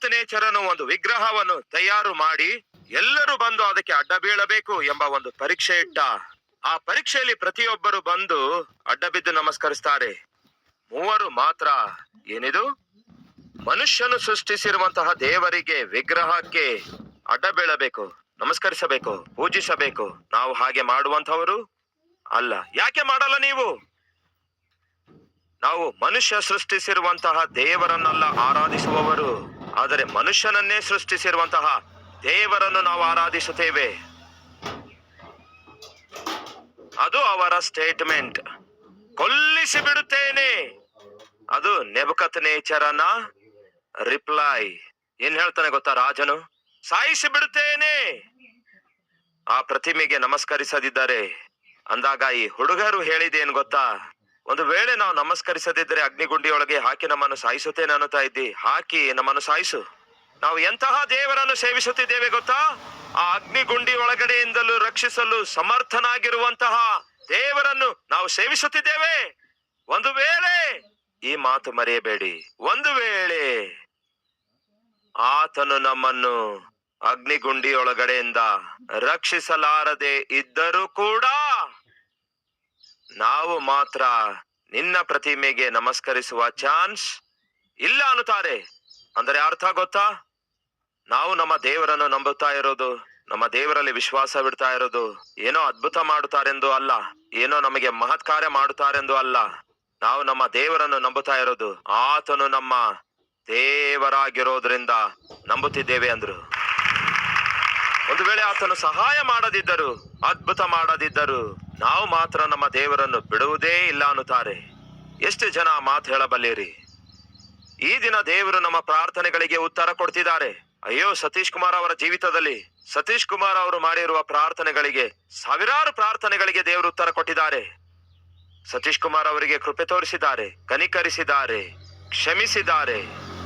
ನೆಬೂಕದ್ನೆಚ್ಚರನು ಒಂದು ವಿಗ್ರಹವನ್ನು ತಯಾರು ಮಾಡಿ ಎಲ್ಲರೂ ಬಂದು ಅದಕ್ಕೆ ಅಡ್ಡ ಬೀಳಬೇಕು ಎಂಬ ಒಂದು ಪರೀಕ್ಷೆ ಇಟ್ಟ. ಆ ಪರೀಕ್ಷೆಯಲ್ಲಿ ಪ್ರತಿಯೊಬ್ಬರು ಬಂದು ಅಡ್ಡ ಬಿದ್ದು ನಮಸ್ಕರಿಸ್ತಾರೆ. 3 ಮಾತ್ರ ಏನಿದು? ಮನುಷ್ಯನು ಸೃಷ್ಟಿಸಿರುವಂತಹ ದೇವರಿಗೆ, ವಿಗ್ರಹಕ್ಕೆ ಅಡ್ಡ ಬೀಳಬೇಕು, ನಮಸ್ಕರಿಸಬೇಕು, ಪೂಜಿಸಬೇಕು. ನಾವು ಹಾಗೆ ಮಾಡುವಂತವರು ಅಲ್ಲ. ಯಾಕೆ ಮಾಡಲ್ಲ ನೀವು? ನಾವು ಮನುಷ್ಯ ಸೃಷ್ಟಿಸಿರುವಂತಹ ದೇವರನ್ನೆಲ್ಲ ಆರಾಧಿಸುವವರು, ಆದರೆ ಮನುಷ್ಯನನ್ನೇ ಸೃಷ್ಟಿಸಿರುವಂತಹ ದೇವರನ್ನು ನಾವು ಆರಾಧಿಸುತ್ತೇವೆ. ಅದು ಅವರ ಸ್ಟೇಟ್ಮೆಂಟ್. ಕೊಲ್ಲಿಸಿ ಬಿಡುತ್ತೇನೆ. ಅದು ನೆಬೂಕದ್ನೆಚ್ಚರನ ರಿಪ್ಲೈ. ಏನ್ ಹೇಳ್ತಾನೆ ಗೊತ್ತಾ ರಾಜನು? ಸಾಯಿಸಿ ಬಿಡುತ್ತೇನೆ. ಆ ಪ್ರತಿಮೆಗೆ ನಮಸ್ಕರಿಸದಿದ್ದರೆ ಅಂದಾಗ ಈ ಹುಡುಗರು ಹೇಳಿದೇನು ಗೊತ್ತಾ? ಒಂದು ವೇಳೆ ನಾವು ನಮಸ್ಕರಿಸದಿದ್ದರೆ ಅಗ್ನಿಗುಂಡಿಯೊಳಗೆ ಹಾಕಿ ನಮ್ಮನ್ನು ಸಾಯಿಸುತ್ತೇನೆ ಅನ್ನುತ್ತಾ ಇದ್ದಿ. ಹಾಕಿ ನಮ್ಮನ್ನು ಸಾಯಿಸು. ನಾವು ಎಂತಹ ದೇವರನ್ನು ಸೇವಿಸುತ್ತಿದ್ದೇವೆ ಗೊತ್ತಾ? ಆ ಅಗ್ನಿಗುಂಡಿ ಒಳಗಡೆಯಿಂದಲೂ ರಕ್ಷಿಸಲು ಸಮರ್ಥನಾಗಿರುವಂತಹ ದೇವರನ್ನು ನಾವು ಸೇವಿಸುತ್ತಿದ್ದೇವೆ. ಒಂದು ವೇಳೆ, ಈ ಮಾತು ಮರೆಯಬೇಡಿ, ಒಂದು ವೇಳೆ ಆತನು ನಮ್ಮನ್ನು ಅಗ್ನಿಗುಂಡಿಯೊಳಗಡೆಯಿಂದ ರಕ್ಷಿಸಲಾರದೆ ಇದ್ದರೂ ಕೂಡ ನಾವು ಮಾತ್ರ ನಿನ್ನ ಪ್ರತಿಮೆಗೆ ನಮಸ್ಕರಿಸುವ ಚಾನ್ಸ್ ಇಲ್ಲ ಅನ್ನುತ್ತಾರೆ. ಅಂದರೆ ಅರ್ಥ ಗೊತ್ತಾ? ನಾವು ನಮ್ಮ ದೇವರನ್ನು ನಂಬುತ್ತಾ ಇರೋದು, ನಮ್ಮ ದೇವರಲ್ಲಿ ವಿಶ್ವಾಸವಿಡ್ತಾ ಇರೋದು ಏನೋ ಅದ್ಭುತ ಮಾಡುತ್ತಾರೆಂದು ಅಲ್ಲ, ಏನೋ ನಮಗೆ ಮಹತ್ ಕಾರ್ಯ ಮಾಡುತ್ತಾರೆಂದು ಅಲ್ಲ. ನಾವು ನಮ್ಮ ದೇವರನ್ನು ನಂಬುತ್ತಾ ಇರೋದು ಆತನು ನಮ್ಮ ದೇವರಾಗಿರೋದ್ರಿಂದ ನಂಬುತ್ತಿದ್ದೇವೆ ಅಂದ್ರು. ಒಂದು ವೇಳೆ ಆತನು ಸಹಾಯ ಮಾಡದಿದ್ದರು, ಅದ್ಭುತ ಮಾಡದಿದ್ದರು, ನಾವು ಮಾತ್ರ ನಮ್ಮ ದೇವರನ್ನು ಬಿಡುವುದೇ ಇಲ್ಲ ಅನ್ನುತ್ತಾರೆ. ಎಷ್ಟು ಜನ ಮಾತು ಹೇಳಬಲ್ಲಿರಿ? ಈ ದಿನ ದೇವರು ನಮ್ಮ ಪ್ರಾರ್ಥನೆಗಳಿಗೆ ಉತ್ತರ ಕೊಡ್ತಿದ್ದಾರೆ. ಅಯ್ಯೋ, ಸತೀಶ್ ಕುಮಾರ್ ಅವರ ಜೀವಿತದಲ್ಲಿ ಸತೀಶ್ ಕುಮಾರ್ ಅವರು ಮಾಡಿರುವ ಪ್ರಾರ್ಥನೆಗಳಿಗೆ, ಸಾವಿರಾರು ಪ್ರಾರ್ಥನೆಗಳಿಗೆ ದೇವರು ಉತ್ತರ ಕೊಟ್ಟಿದ್ದಾರೆ. ಸತೀಶ್ ಕುಮಾರ್ ಅವರಿಗೆ ಕೃಪೆ ತೋರಿಸಿದ್ದಾರೆ, ಕನಿಕರಿಸಿದ್ದಾರೆ, ಕ್ಷಮಿಸಿದ್ದಾರೆ,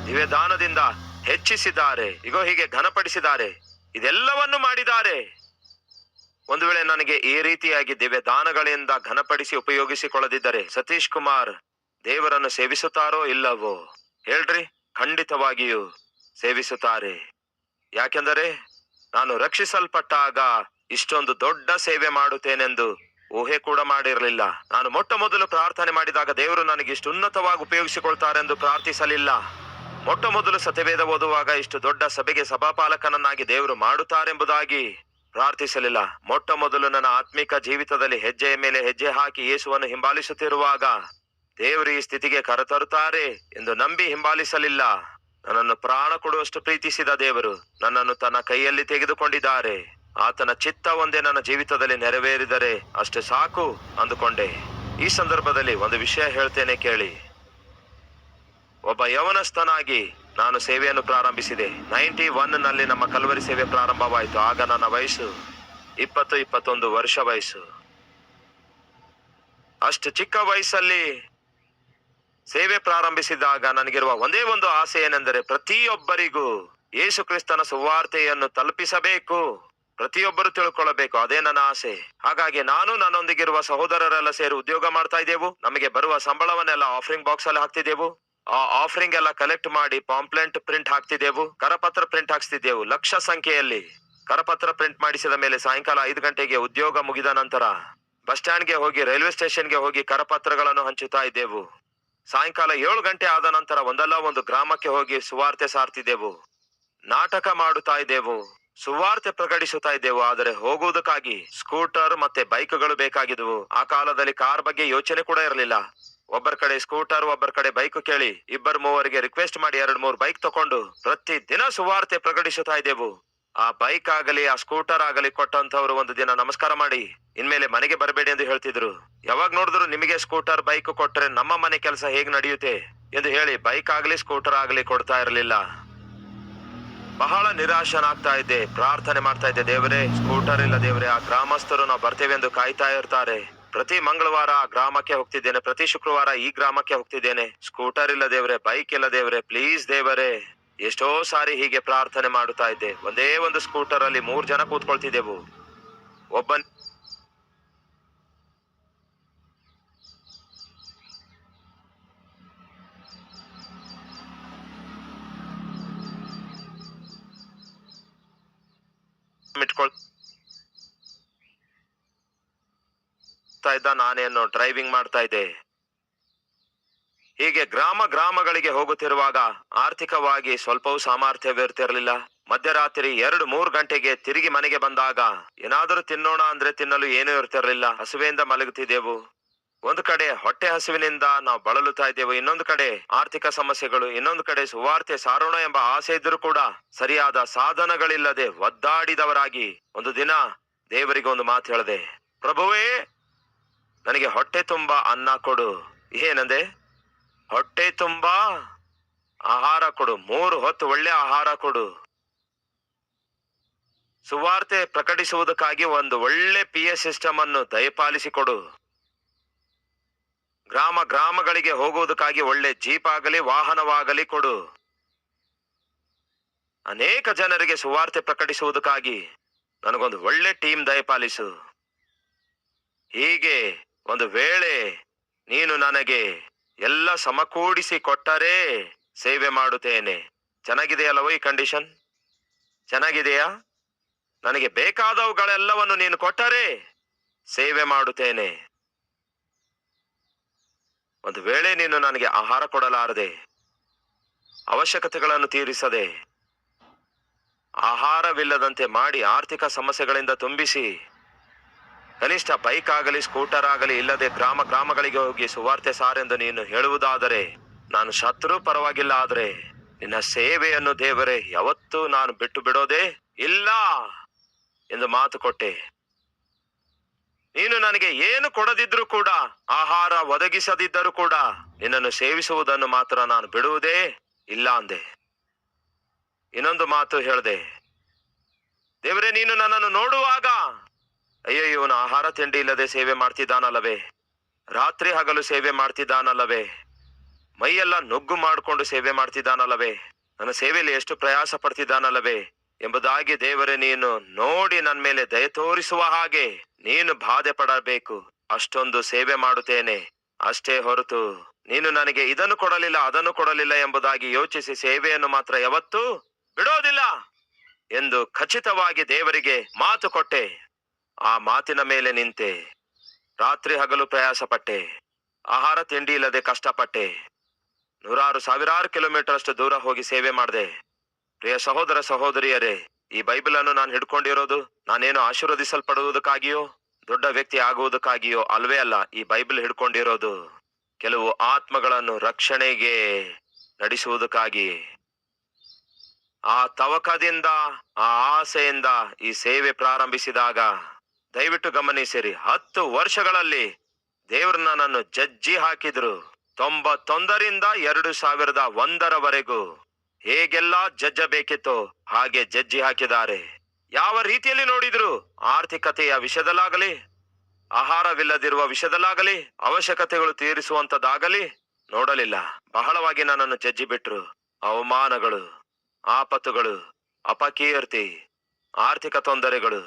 ದಿವ್ಯದಾನದಿಂದ ಹೆಚ್ಚಿಸಿದ್ದಾರೆ, ಇಗೋ ಹೀಗೆ ಘನಪಡಿಸಿದ್ದಾರೆ, ಇದೆಲ್ಲವನ್ನು ಮಾಡಿದ್ದಾರೆ. ಒಂದು ವೇಳೆ ನನಗೆ ಈ ರೀತಿಯಾಗಿ ದಿವ್ಯದಾನಗಳಿಂದ ಘನಪಡಿಸಿ ಉಪಯೋಗಿಸಿಕೊಳ್ಳದಿದ್ದರೆ ಸತೀಶ್ ಕುಮಾರ್ ದೇವರನ್ನು ಸೇವಿಸುತ್ತಾರೋ ಇಲ್ಲವೋ ಹೇಳ್ರಿ? ಖಂಡಿತವಾಗಿಯೂ ಸೇವಿಸುತ್ತಾರೆ. ಯಾಕೆಂದರೆ ನಾನು ರಕ್ಷಿಸಲ್ಪಟ್ಟಾಗ ಇಷ್ಟೊಂದು ದೊಡ್ಡ ಸೇವೆ ಮಾಡುತ್ತೇನೆಂದು ಊಹೆ ಕೂಡ ಮಾಡಿರಲಿಲ್ಲ. ನಾನು ಮೊಟ್ಟ ಮೊದಲು ಪ್ರಾರ್ಥನೆ ಮಾಡಿದಾಗ ದೇವರು ನನಗೆ ಇಷ್ಟು ಉನ್ನತವಾಗಿ ಉಪಯೋಗಿಸಿಕೊಳ್ತಾರೆಂದು ಪ್ರಾರ್ಥಿಸಲಿಲ್ಲ. ಮೊಟ್ಟ ಮೊದಲು ಸತ್ಯವೇದ ಓದುವಾಗ ಇಷ್ಟು ದೊಡ್ಡ ಸಭೆಗೆ ಸಭಾಪಾಲಕನನ್ನಾಗಿ ದೇವರು ಮಾಡುತ್ತಾರೆಂಬುದಾಗಿ ಪ್ರಾರ್ಥಿಸಲಿಲ್ಲ. ಮೊಟ್ಟ ಮೊದಲು ನನ್ನ ಆತ್ಮಿಕ ಜೀವಿತದಲ್ಲಿ ಹೆಜ್ಜೆಯ ಮೇಲೆ ಹೆಜ್ಜೆ ಹಾಕಿ ಯೇಸುವನ್ನು ಹಿಂಬಾಲಿಸುತ್ತಿರುವಾಗ ದೇವರು ಈ ಸ್ಥಿತಿಗೆ ಕರೆತರುತ್ತಾರೆ ಎಂದು ನಂಬಿ ಹಿಂಬಾಲಿಸಲಿಲ್ಲ. ನನ್ನನ್ನು ಪ್ರಾಣ ಕೊಡುವಷ್ಟು ಪ್ರೀತಿಸಿದ ದೇವರು ನನ್ನನ್ನು ತನ್ನ ಕೈಯಲ್ಲಿ ತೆಗೆದುಕೊಂಡಿದ್ದಾರೆ. ಆತನ ಚಿತ್ತ ಒಂದೇ ನನ್ನ ಜೀವಿತದಲ್ಲಿ ನೆರವೇರಿದರೆ ಅಷ್ಟೇ ಸಾಕು ಅಂದುಕೊಂಡೆ. ಈ ಸಂದರ್ಭದಲ್ಲಿ ಒಂದು ವಿಷಯ ಹೇಳ್ತೇನೆ ಕೇಳಿ. ಒಬ್ಬ ಯವನಸ್ಥನಾಗಿ ನಾನು ಸೇವೆಯನ್ನು ಪ್ರಾರಂಭಿಸಿದೆ. 91ನಲ್ಲಿ ನಮ್ಮ ಕಲ್ವರಿ ಸೇವೆ ಪ್ರಾರಂಭವಾಯಿತು. ಆಗ ನನ್ನ ವಯಸ್ಸು 21 ವರ್ಷ ವಯಸ್ಸು. ಅಷ್ಟು ಚಿಕ್ಕ ವಯಸ್ಸಲ್ಲಿ ಸೇವೆ ಪ್ರಾರಂಭಿಸಿದಾಗ ನನಗಿರುವ ಒಂದೇ ಒಂದು ಆಸೆ ಏನೆಂದರೆ ಪ್ರತಿಯೊಬ್ಬರಿಗೂ ಯೇಸು ಕ್ರಿಸ್ತನ ಸುವಾರ್ತೆಯನ್ನು ತಲುಪಿಸಬೇಕು, ಪ್ರತಿಯೊಬ್ಬರು ತಿಳ್ಕೊಳ್ಳಬೇಕು. ಅದೇ ನನ್ನ ಆಸೆ. ಹಾಗಾಗಿ ನಾನು ನನ್ನೊಂದಿಗಿರುವ ಸಹೋದರರೆಲ್ಲ ಸೇರಿ ಉದ್ಯೋಗ ಮಾಡ್ತಾ ಇದ್ದೆವು. ನಮಗೆ ಬರುವ ಸಂಬಳವನ್ನೆಲ್ಲ ಆಫರಿಂಗ್ ಬಾಕ್ಸ್ ಅಲ್ಲಿ ಹಾಕ್ತಿದ್ದೆವು. ಆ ಆಫರಿಂಗ್ ಎಲ್ಲ ಕಲೆಕ್ಟ್ ಮಾಡಿ ಪಾಂಪ್ಲೆಂಟ್ ಪ್ರಿಂಟ್ ಹಾಕ್ತಿದ್ದೆವು, ಕರಪತ್ರ ಪ್ರಿಂಟ್ ಹಾಕ್ತಿದ್ದೆವು. ಲಕ್ಷ ಸಂಖ್ಯೆಯಲ್ಲಿ ಕರಪತ್ರ ಪ್ರಿಂಟ್ ಮಾಡಿಸಿದ ಮೇಲೆ ಸಾಯಂಕಾಲ 5 ಗಂಟೆಗೆ ಉದ್ಯೋಗ ಮುಗಿದ ನಂತರ ಬಸ್ ಸ್ಟ್ಯಾಂಡ್ಗೆ ಹೋಗಿ, ರೈಲ್ವೆ ಸ್ಟೇಷನ್ಗೆ ಹೋಗಿ ಕರಪತ್ರಗಳನ್ನು ಹಂಚುತ್ತಾ ಇದ್ದೆವು. ಸಾಯಂಕಾಲ 7 ಗಂಟೆ ಆದ ನಂತರ ಒಂದಲ್ಲ ಒಂದು ಗ್ರಾಮಕ್ಕೆ ಹೋಗಿ ಸುವಾರ್ತೆ ಸಾರ್ತಿದ್ದೆವು, ನಾಟಕ ಮಾಡುತ್ತಾ ಇದ್ದೆವು, ಸುವಾರ್ತೆ ಪ್ರಕಟಿಸುತ್ತಾ ಇದ್ದೆವು. ಆದರೆ ಹೋಗುವುದಕ್ಕಾಗಿ ಸ್ಕೂಟರ್ ಮತ್ತೆ ಬೈಕ್ಗಳು ಬೇಕಾಗಿದ್ವು. ಆ ಕಾಲದಲ್ಲಿ ಕಾರ್ ಬಗ್ಗೆ ಯೋಚನೆ ಕೂಡ ಇರಲಿಲ್ಲ. ಒಬ್ಬರ ಕಡೆ ಸ್ಕೂಟರ್, ಒಬ್ಬರ ಕಡೆ ಬೈಕ್ ಕೇಳಿ 2-3 ರಿಕ್ವೆಸ್ಟ್ ಮಾಡಿ 2-3 ಬೈಕ್ ತಕೊಂಡು ಪ್ರತಿ ದಿನ ಸುವಾರ್ತೆ ಪ್ರಕಟಿಸುತ್ತಾ ಇದ್ದೆವು. ಆ ಬೈಕ್ ಆಗಲಿ ಆ ಸ್ಕೂಟರ್ ಆಗಲಿ ಕೊಟ್ಟಂತವ್ರು ಒಂದು ದಿನ ನಮಸ್ಕಾರ ಮಾಡಿ ಇನ್ಮೇಲೆ ಮನೆಗೆ ಬರಬೇಡಿ ಎಂದು ಹೇಳ್ತಿದ್ರು. ಯಾವಾಗ ನೋಡಿದ್ರು ನಿಮಗೆ ಸ್ಕೂಟರ್ ಬೈಕ್ ಕೊಟ್ರೆ ನಮ್ಮ ಮನೆ ಕೆಲಸ ಹೇಗ್ ನಡೆಯುತ್ತೆ ಎಂದು ಹೇಳಿ ಬೈಕ್ ಆಗಲಿ ಸ್ಕೂಟರ್ ಆಗಲಿ ಕೊಡ್ತಾ ಇರಲಿಲ್ಲ. ಬಹಳ ನಿರಾಶನಾಗ್ತಾ ಇದ್ದೆ. ಪ್ರಾರ್ಥನೆ ಮಾಡ್ತಾ ಇದ್ದೆ, ದೇವರೇ ಸ್ಕೂಟರ್ ಇಲ್ಲ ದೇವರೇ. ಆ ಗ್ರಾಮಸ್ಥರು ನಾವು ಬರ್ತೇವೆ ಎಂದು ಕಾಯ್ತಾ ಇರ್ತಾರೆ. ಪ್ರತಿ ಮಂಗಳವಾರ ಆ ಗ್ರಾಮಕ್ಕೆ ಹೋಗ್ತಿದ್ದೇನೆ, ಪ್ರತಿ ಶುಕ್ರವಾರ ಈ ಗ್ರಾಮಕ್ಕೆ ಹೋಗ್ತಿದ್ದೇನೆ. ಸ್ಕೂಟರ್ ಇಲ್ಲ ದೇವರೇ, ಬೈಕ್ ಇಲ್ಲ ದೇವರೇ, ಪ್ಲೀಸ್ ದೇವರೇ. ಎಷ್ಟೋ ಸಾರಿ ಹೀಗೆ ಪ್ರಾರ್ಥನೆ ಮಾಡುತ್ತಾ ಇದ್ದೆ. ಒಂದೇ ಒಂದು ಸ್ಕೂಟರ್ ಅಲ್ಲಿ 3 ಜನ ಕೂತ್ಕೊಳ್ತಿದ್ದೆವು. ಒಬ್ಬ ಓಡಿಸ್ತಾ ಇದ್ದ, ನಾನೇನು ಡ್ರೈವಿಂಗ್ ಮಾಡ್ತಾ ಇದ್ದೆ. ಹೀಗೆ ಗ್ರಾಮಗಳಿಗೆ ಹೋಗುತ್ತಿರುವಾಗ ಆರ್ಥಿಕವಾಗಿ ಸ್ವಲ್ಪವೂ ಸಾಮರ್ಥ್ಯವಿರ್ತಿರ್ಲಿಲ್ಲ. ಮಧ್ಯರಾತ್ರಿ 2-3 ಗಂಟೆಗೆ ತಿರುಗಿ ಮನೆಗೆ ಬಂದಾಗ ಏನಾದರೂ ತಿನ್ನೋಣ ಅಂದ್ರೆ ತಿನ್ನಲು ಏನೂ ಇರ್ತಿರ್ಲಿಲ್ಲ. ಹಸುವೆಯಿಂದ ಮಲಗುತ್ತಿದ್ದೆವು. ಒಂದು ಕಡೆ ಹೊಟ್ಟೆ ಹಸುವಿನಿಂದ ನಾವು ಬಳಲುತ್ತಾ ಇದ್ದೆವು, ಇನ್ನೊಂದು ಕಡೆ ಆರ್ಥಿಕ ಸಮಸ್ಯೆಗಳು, ಇನ್ನೊಂದು ಕಡೆ ಸುವಾರ್ತೆ ಸಾರೋಣ ಎಂಬ ಆಸೆ ಇದ್ರೂ ಕೂಡ ಸರಿಯಾದ ಸಾಧನಗಳಿಲ್ಲದೆ ಒದ್ದಾಡಿದವರಾಗಿ ಒಂದು ದಿನ ದೇವರಿಗೆ ಒಂದು ಮಾತು ಹೇಳಿದೆ, ಪ್ರಭುವೇ, ನನಗೆ ಹೊಟ್ಟೆ ತುಂಬಾ ಅನ್ನ ಕೊಡು. ಏನಂದೆ? ಹೊಟ್ಟೆ ತುಂಬಾ ಆಹಾರ ಕೊಡು, 3 ಹೊತ್ತು ಒಳ್ಳೆ ಆಹಾರ ಕೊಡು. ಸುವಾರ್ತೆ ಪ್ರಕಟಿಸುವುದಕ್ಕಾಗಿ ಒಂದು ಒಳ್ಳೆ PS ಸಿಸ್ಟಮ್ ಅನ್ನು ದಯಪಾಲಿಸಿಕೊಡು. ಗ್ರಾಮಗಳಿಗೆ ಹೋಗುವುದಕ್ಕಾಗಿ ಒಳ್ಳೆ ಜೀಪ್ ಆಗಲಿ ವಾಹನವಾಗಲಿ ಕೊಡು. ಅನೇಕ ಜನರಿಗೆ ಸುವಾರ್ತೆ ಪ್ರಕಟಿಸುವುದಕ್ಕಾಗಿ ನನಗೊಂದು ಒಳ್ಳೆ ಟೀಮ್ ದಯಪಾಲಿಸು. ಹೀಗೆ ಒಂದು ವೇಳೆ ನೀನು ನನಗೆ ಎಲ್ಲ ಸಮಕೂಡಿಸಿ ಕೊಟ್ಟರೆ ಸೇವೆ ಮಾಡುತ್ತೇನೆ. ಚೆನ್ನಾಗಿದೆಯಲ್ಲವೋ ಈ ಕಂಡೀಷನ್? ಚೆನ್ನಾಗಿದೆಯಾ? ನನಗೆ ಬೇಕಾದವುಗಳೆಲ್ಲವನ್ನು ನೀನು ಕೊಟ್ಟರೆ ಸೇವೆ ಮಾಡುತ್ತೇನೆ. ಒಂದು ವೇಳೆ ನೀನು ನನಗೆ ಆಹಾರ ಕೊಡಲಾರದೆ, ಅವಶ್ಯಕತೆಗಳನ್ನು ತೀರಿಸದೆ, ಆಹಾರವಿಲ್ಲದಂತೆ ಮಾಡಿ ಆರ್ಥಿಕ ಸಮಸ್ಯೆಗಳಿಂದ ತುಂಬಿಸಿ, ಕನಿಷ್ಠ ಬೈಕ್ ಆಗಲಿ ಸ್ಕೂಟರ್ ಆಗಲಿ ಇಲ್ಲದೆ ಗ್ರಾಮಗಳಿಗೆ ಹೋಗಿ ಸುವಾರ್ತೆ ಸಾರೆಂದು ನೀನು ಹೇಳುವುದಾದರೆ ನಾನು ಶತ್ರು ಪರವಾಗಿಲ್ಲ, ಆದರೆ ನಿನ್ನ ಸೇವೆಯನ್ನು ದೇವರೇ ಯಾವತ್ತೂ ನಾನು ಬಿಟ್ಟು ಬಿಡೋದೇ ಇಲ್ಲ ಎಂದು ಮಾತು ಕೊಟ್ಟೆ. ನೀನು ನನಗೆ ಏನು ಕೊಡದಿದ್ರೂ ಕೂಡ, ಆಹಾರ ಒದಗಿಸದಿದ್ದರೂ ಕೂಡ ನಿನ್ನನ್ನು ಸೇವಿಸುವುದನ್ನು ಮಾತ್ರ ನಾನು ಬಿಡುವುದೇ ಇಲ್ಲ ಅಂದೆ. ಇನ್ನೊಂದು ಮಾತು ಹೇಳಿದೆ, ದೇವರೇ, ನೀನು ನನ್ನನ್ನು ನೋಡುವಾಗ ಅಯ್ಯೋ, ಇವನು ಆಹಾರ ತಿಂಡಿ ಇಲ್ಲದೆ ಸೇವೆ ಮಾಡ್ತಿದ್ದಾನಲ್ಲವೇ, ರಾತ್ರಿ ಹಗಲು ಸೇವೆ ಮಾಡ್ತಿದ್ದಾನಲ್ಲವೇ, ಮೈಯೆಲ್ಲ ನುಗ್ಗು ಮಾಡಿಕೊಂಡು ಸೇವೆ ಮಾಡ್ತಿದ್ದಾನಲ್ಲವೇ, ನನ್ನ ಸೇವೆಯಲ್ಲಿ ಎಷ್ಟು ಪ್ರಯಾಸ ಪಡ್ತಿದ್ದಾನಲ್ಲವೇ ಎಂಬುದಾಗಿ ದೇವರೇ ನೀನು ನೋಡಿ ನನ್ನ ಮೇಲೆ ದಯ ತೋರಿಸುವ ಹಾಗೆ ನೀನು ಬಾಧೆ ಪಡಬೇಕು. ಅಷ್ಟೊಂದು ಸೇವೆ ಮಾಡುತ್ತೇನೆ. ಅಷ್ಟೇ ಹೊರತು ನೀನು ನನಗೆ ಇದನ್ನು ಕೊಡಲಿಲ್ಲ ಅದನ್ನು ಕೊಡಲಿಲ್ಲ ಎಂಬುದಾಗಿ ಯೋಚಿಸಿ ಸೇವೆಯನ್ನು ಮಾತ್ರ ಯಾವತ್ತೂ ಬಿಡೋದಿಲ್ಲ ಎಂದು ಖಚಿತವಾಗಿ ದೇವರಿಗೆ ಮಾತು ಕೊಟ್ಟೆ. ಆ ಮಾತಿನ ಮೇಲೆ ನಿಂತೆ. ರಾತ್ರಿ ಹಗಲು ಪ್ರಯಾಸ ಪಟ್ಟೆ, ಆಹಾರ ತಿಂಡಿ ಇಲ್ಲದೆ ಕಷ್ಟಪಟ್ಟೆ, 100,000 ಕಿಲೋಮೀಟರ್ ಅಷ್ಟು ದೂರ ಹೋಗಿ ಸೇವೆ ಮಾಡಿದೆ. ಪ್ರಿಯ ಸಹೋದರ ಸಹೋದರಿಯರೇ, ಈ ಬೈಬಲ್ ಅನ್ನು ನಾನು ಹಿಡ್ಕೊಂಡಿರೋದು ನಾನೇನು ಆಶೀರ್ವದಿಸಲ್ಪಡುವುದಕ್ಕಾಗಿಯೋ ದೊಡ್ಡ ವ್ಯಕ್ತಿ ಆಗುವುದಕ್ಕಾಗಿಯೋ ಅಲ್ವೇ ಅಲ್ಲ. ಈ ಬೈಬಲ್ ಹಿಡ್ಕೊಂಡಿರೋದು ಕೆಲವು ಆತ್ಮಗಳನ್ನು ರಕ್ಷಣೆಗೆ ನಡೆಸುವುದಕ್ಕಾಗಿ. ಆ ತವಕದಿಂದ, ಆ ಆಸೆಯಿಂದ ಈ ಸೇವೆ ಪ್ರಾರಂಭಿಸಿದಾಗ ದಯವಿಟ್ಟು ಗಮನಿಸಿರಿ, 10 ವರ್ಷಗಳಲ್ಲಿ ದೇವರು ನನ್ನನ್ನು ಜಜ್ಜಿ ಹಾಕಿದ್ರು. 91ರಿಂದ 2001ರವರೆಗೂ ಹೇಗೆಲ್ಲ ಜಜ್ಜಬೇಕಿತ್ತೋ ಹಾಗೆ ಜಜ್ಜಿ ಹಾಕಿದ್ದಾರೆ. ಯಾವ ರೀತಿಯಲ್ಲಿ ನೋಡಿದ್ರು, ಆರ್ಥಿಕತೆಯ ವಿಷಯದಲ್ಲಾಗಲಿ, ಆಹಾರವಿಲ್ಲದಿರುವ ವಿಷಯದಲ್ಲಾಗಲಿ, ಅವಶ್ಯಕತೆಗಳು ತೀರಿಸುವಂತದ್ದಾಗಲಿ ನೋಡಲಿಲ್ಲ. ಬಹಳವಾಗಿ ನನ್ನನ್ನು ಜಜ್ಜಿ ಬಿಟ್ರು. ಅವಮಾನಗಳು, ಆಪತ್ತುಗಳು, ಅಪಕೀರ್ತಿ, ಆರ್ಥಿಕ ತೊಂದರೆಗಳು,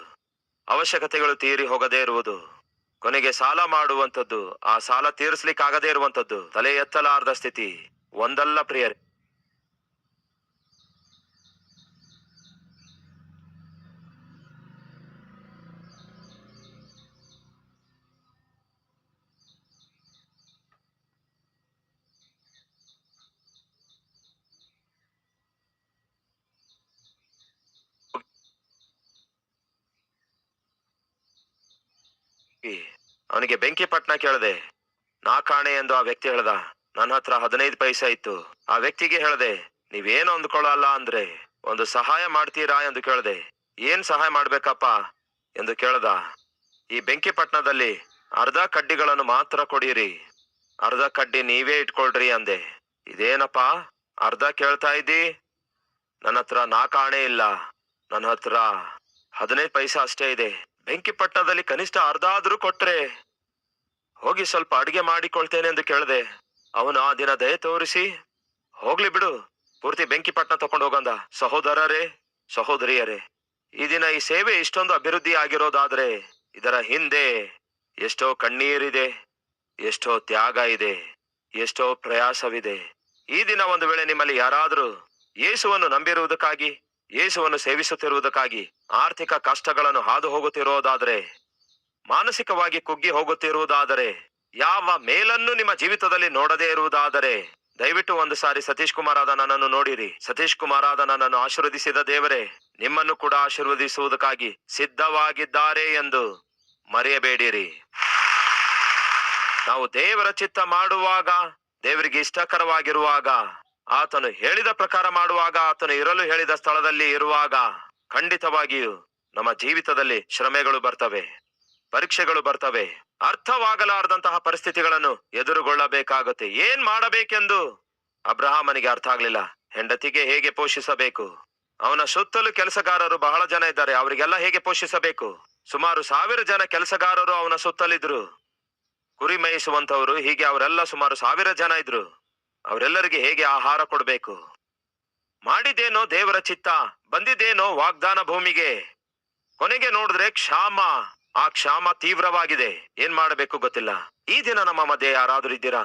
ಅವಶ್ಯಕತೆಗಳು ತೀರಿ ಹೋಗದೇ ಇರುವುದು, ಕೊನೆಗೆ ಸಾಲ ಮಾಡುವಂಥದ್ದು, ಆ ಸಾಲ ತೀರಿಸ್ಲಿಕ್ಕಾಗದೇ ಇರುವಂಥದ್ದು, ತಲೆ ಎತ್ತಲಾರದ ಸ್ಥಿತಿ ಒಂದಲ್ಲ ಪ್ರಿಯರೇ. ಅವನಿಗೆ ಬೆಂಕಿ ಪಟ್ನ ಕೇಳದೆ. 4 ಆಣೆ ಎಂದು ಆ ವ್ಯಕ್ತಿ ಹೇಳ್ದ. ನನ್ನ ಹತ್ರ 15 ಪೈಸೆ ಇತ್ತು. ಆ ವ್ಯಕ್ತಿಗೆ ಹೇಳ್ದೆ, ನೀವೇನು ಅಂದ್ಕೊಳ್ಳಲ್ಲ ಅಂದ್ರೆ ಒಂದು ಸಹಾಯ ಮಾಡ್ತೀರಾ ಎಂದು ಕೇಳ್ದೆ. ಏನ್ ಸಹಾಯ ಮಾಡ್ಬೇಕಪ್ಪ ಎಂದು ಕೇಳ್ದ. ಈ ಬೆಂಕಿ ಪಟ್ನದಲ್ಲಿ ಅರ್ಧ ಕಡ್ಡಿಗಳನ್ನು ಮಾತ್ರ ಕೊಡಿರಿ, ಅರ್ಧ ಕಡ್ಡಿ ನೀವೇ ಇಟ್ಕೊಳ್ರಿ ಅಂದೆ. ಇದೇನಪ್ಪ ಅರ್ಧ ಕೇಳ್ತಾ ಇದ್ದಿ? ನನ್ನ ಹತ್ರ 4 ಆಣೆ ಇಲ್ಲ, ನನ್ನ ಹತ್ರ 15 ಪೈಸೆ ಅಷ್ಟೇ ಇದೆ. ಬೆಂಕಿ ಪಟ್ಟಣದಲ್ಲಿ ಕನಿಷ್ಠ ಅರ್ಧ ಆದ್ರೂ ಕೊಟ್ರೆ ಹೋಗಿ ಸ್ವಲ್ಪ ಅಡಿಗೆ ಮಾಡಿಕೊಳ್ತೇನೆ ಎಂದು ಕೇಳ್ದೆ. ಅವನು ಆ ದಿನ ದಯೆ ತೋರಿಸಿ, ಹೋಗ್ಲಿ ಬಿಡು, ಪೂರ್ತಿ ಬೆಂಕಿ ಪಟ್ಟಣ ತಕೊಂಡು ಹೋಗಂದ. ಸಹೋದರರೇ, ಸಹೋದರಿಯರೇ, ಈ ದಿನ ಈ ಸೇವೆ ಇಷ್ಟೊಂದು ಅಭಿವೃದ್ಧಿ ಆಗಿರೋದಾದ್ರೆ ಇದರ ಹಿಂದೆ ಎಷ್ಟೋ ಕಣ್ಣೀರಿದೆ, ಎಷ್ಟೋ ತ್ಯಾಗ ಇದೆ, ಎಷ್ಟೋ ಪ್ರಯಾಸವಿದೆ. ಈ ದಿನ ಒಂದು ವೇಳೆ ನಿಮ್ಮಲ್ಲಿ ಯಾರಾದ್ರೂ ಯೇಸುವನ್ನು ನಂಬಿರುವುದಕ್ಕಾಗಿ, ಯೇಸುವನ್ನು ಸೇವಿಸುತ್ತಿರುವುದಕ್ಕಾಗಿ ಆರ್ಥಿಕ ಕಷ್ಟಗಳನ್ನು ಹಾದು ಹೋಗುತ್ತಿರೋದಾದ್ರೆ ಮಾನಸಿಕವಾಗಿ ಕುಗ್ಗಿ ಹೋಗುತ್ತಿರುವುದಾದರೆ, ಯಾವ ಮೇಲನ್ನು ನಿಮ್ಮ ಜೀವಿತದಲ್ಲಿ ನೋಡದೇ ಇರುವುದಾದರೆ, ದಯವಿಟ್ಟು ಒಂದು ಸಾರಿ ಸತೀಶ್ ಕುಮಾರ್ ಆದ ನನ್ನನ್ನು ನೋಡಿರಿ. ಸತೀಶ್ ಕುಮಾರ್ ಆದ ನನ್ನನ್ನು ಆಶೀರ್ವದಿಸಿದ ದೇವರೇ ನಿಮ್ಮನ್ನು ಕೂಡ ಆಶೀರ್ವದಿಸುವುದಕ್ಕಾಗಿ ಸಿದ್ಧವಾಗಿದ್ದಾರೆ ಎಂದು ಮರೆಯಬೇಡಿರಿ. ನಾವು ದೇವರ ಚಿತ್ತ ಮಾಡುವಾಗ, ದೇವರಿಗೆ ಇಷ್ಟಕರವಾಗಿರುವಾಗ, ಆತನು ಹೇಳಿದ ಪ್ರಕಾರ ಮಾಡುವಾಗ, ಆತನು ಇರಲು ಹೇಳಿದ ಸ್ಥಳದಲ್ಲಿ ಇರುವಾಗ, ಖಂಡಿತವಾಗಿಯೂ ನಮ್ಮ ಜೀವಿತದಲ್ಲಿ ಶ್ರಮೆಗಳು ಬರ್ತವೆ, ಪರೀಕ್ಷೆಗಳು ಬರ್ತವೆ, ಅರ್ಥವಾಗಲಾರದಂತಹ ಪರಿಸ್ಥಿತಿಗಳನ್ನು ಎದುರುಗೊಳ್ಳಬೇಕಾಗುತ್ತೆ. ಏನ್ ಮಾಡಬೇಕೆಂದು ಅಬ್ರಹಾಮನಿಗೆ ಅರ್ಥ ಆಗ್ಲಿಲ್ಲ. ಹೆಂಡತಿಗೆ ಹೇಗೆ ಪೋಷಿಸಬೇಕು, ಅವನ ಸುತ್ತಲೂ ಕೆಲಸಗಾರರು ಬಹಳ ಜನ ಇದ್ದಾರೆ, ಅವರಿಗೆಲ್ಲ ಹೇಗೆ ಪೋಷಿಸಬೇಕು. ಸುಮಾರು 1000 ಜನ ಕೆಲಸಗಾರರು ಅವನ ಸುತ್ತಲಿದ್ರು, ಕುರಿ ಮೇಯಿಸುವಂತವರು. ಹೀಗೆ ಅವರೆಲ್ಲ ಸುಮಾರು 1000 ಜನ ಇದ್ರು. ಅವರೆಲ್ಲರಿಗೆ ಹೇಗೆ ಆಹಾರ ಕೊಡಬೇಕು. ಮಾಡಿದೇನೋ ದೇವರ ಚಿತ್ತ, ಬಂದಿದ್ದೇನೋ ವಾಗ್ದಾನ ಭೂಮಿಗೆ. ಕೊನೆಗೆ ನೋಡಿದ್ರೆ ಕ್ಷಾಮ. ಆ ಕ್ಷಾಮ ತೀವ್ರವಾಗಿದೆ. ಏನ್ ಮಾಡಬೇಕು ಗೊತ್ತಿಲ್ಲ. ಈ ದಿನ ನಮ್ಮ ಮಧ್ಯೆ ಯಾರಾದ್ರೂ ಇದ್ದೀರಾ?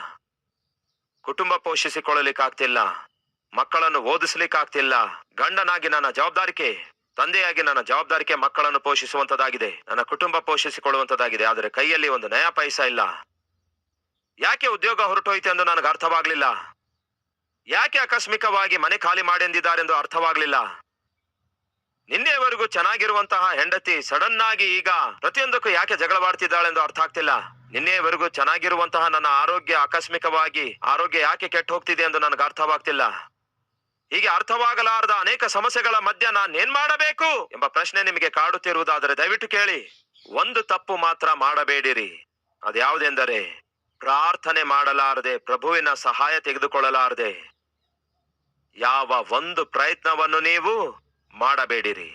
ಕುಟುಂಬ ಪೋಷಿಸಿಕೊಳ್ಳಲಿಕ್ಕಾಗ್ತಿಲ್ಲ, ಮಕ್ಕಳನ್ನು ಓದಿಸ್ಲಿಕ್ಕಾಗ್ತಿಲ್ಲ. ಗಂಡನಾಗಿ ನನ್ನ ಜವಾಬ್ದಾರಿಕೆ, ತಂದೆಯಾಗಿ ನನ್ನ ಜವಾಬ್ದಾರಿಕೆ ಮಕ್ಕಳನ್ನು ಪೋಷಿಸುವಂತದಾಗಿದೆ, ನನ್ನ ಕುಟುಂಬ ಪೋಷಿಸಿಕೊಳ್ಳುವಂತದಾಗಿದೆ. ಆದರೆ ಕೈಯಲ್ಲಿ ಒಂದು ನಯಾ ಪೈಸಾ ಇಲ್ಲ. ಯಾಕೆ ಉದ್ಯೋಗ ಹೊರಟೋಯ್ತು ಎಂದು ನನಗೆ ಅರ್ಥವಾಗ್ಲಿಲ್ಲ. ಯಾಕೆ ಆಕಸ್ಮಿಕವಾಗಿ ಮನೆ ಖಾಲಿ ಎಂದಿದ್ದಾರೆಂದು ಅರ್ಥವಾಗ್ಲಿಲ್ಲ. ನಿನ್ನೆವರೆಗೂ ಚೆನ್ನಾಗಿರುವಂತಹ ಹೆಂಡತಿ ಸಡನ್ ಆಗಿ ಈಗ ಪ್ರತಿಯೊಂದಕ್ಕೂ ಯಾಕೆ ಜಗಳವಾಡ್ತಿದ್ದಾಳೆಂದು ಅರ್ಥ ಆಗ್ತಿಲ್ಲ. ನಿನ್ನೆವರೆಗೂ ಚೆನ್ನಾಗಿರುವಂತಹ ನನ್ನ ಆರೋಗ್ಯ ಯಾಕೆ ಕೆಟ್ಟು ಹೋಗ್ತಿದೆ ಎಂದು ನನಗೆ ಅರ್ಥವಾಗ್ತಿಲ್ಲ. ಹೀಗೆ ಅರ್ಥವಾಗಲಾರದ ಅನೇಕ ಸಮಸ್ಯೆಗಳ ಮಧ್ಯ ನಾನೇನ್ ಮಾಡಬೇಕು ಎಂಬ ಪ್ರಶ್ನೆ ನಿಮಗೆ ಕಾಡುತ್ತಿರುವುದಾದರೆ ದಯವಿಟ್ಟು ಕೇಳಿ. ಒಂದು ತಪ್ಪು ಮಾತ್ರ ಮಾಡಬೇಡಿರಿ. ಅದ್ಯಾವುದೆಂದರೆ, ಪ್ರಾರ್ಥನೆ ಮಾಡಲಾರದೆ, ಪ್ರಭುವಿನ ಸಹಾಯ ತೆಗೆದುಕೊಳ್ಳಲಾರದೆ ಯಾವ ಒಂದು ಪ್ರಯತ್ನವನ್ನು ನೀವು ಮಾಡಬೇಡಿರಿ.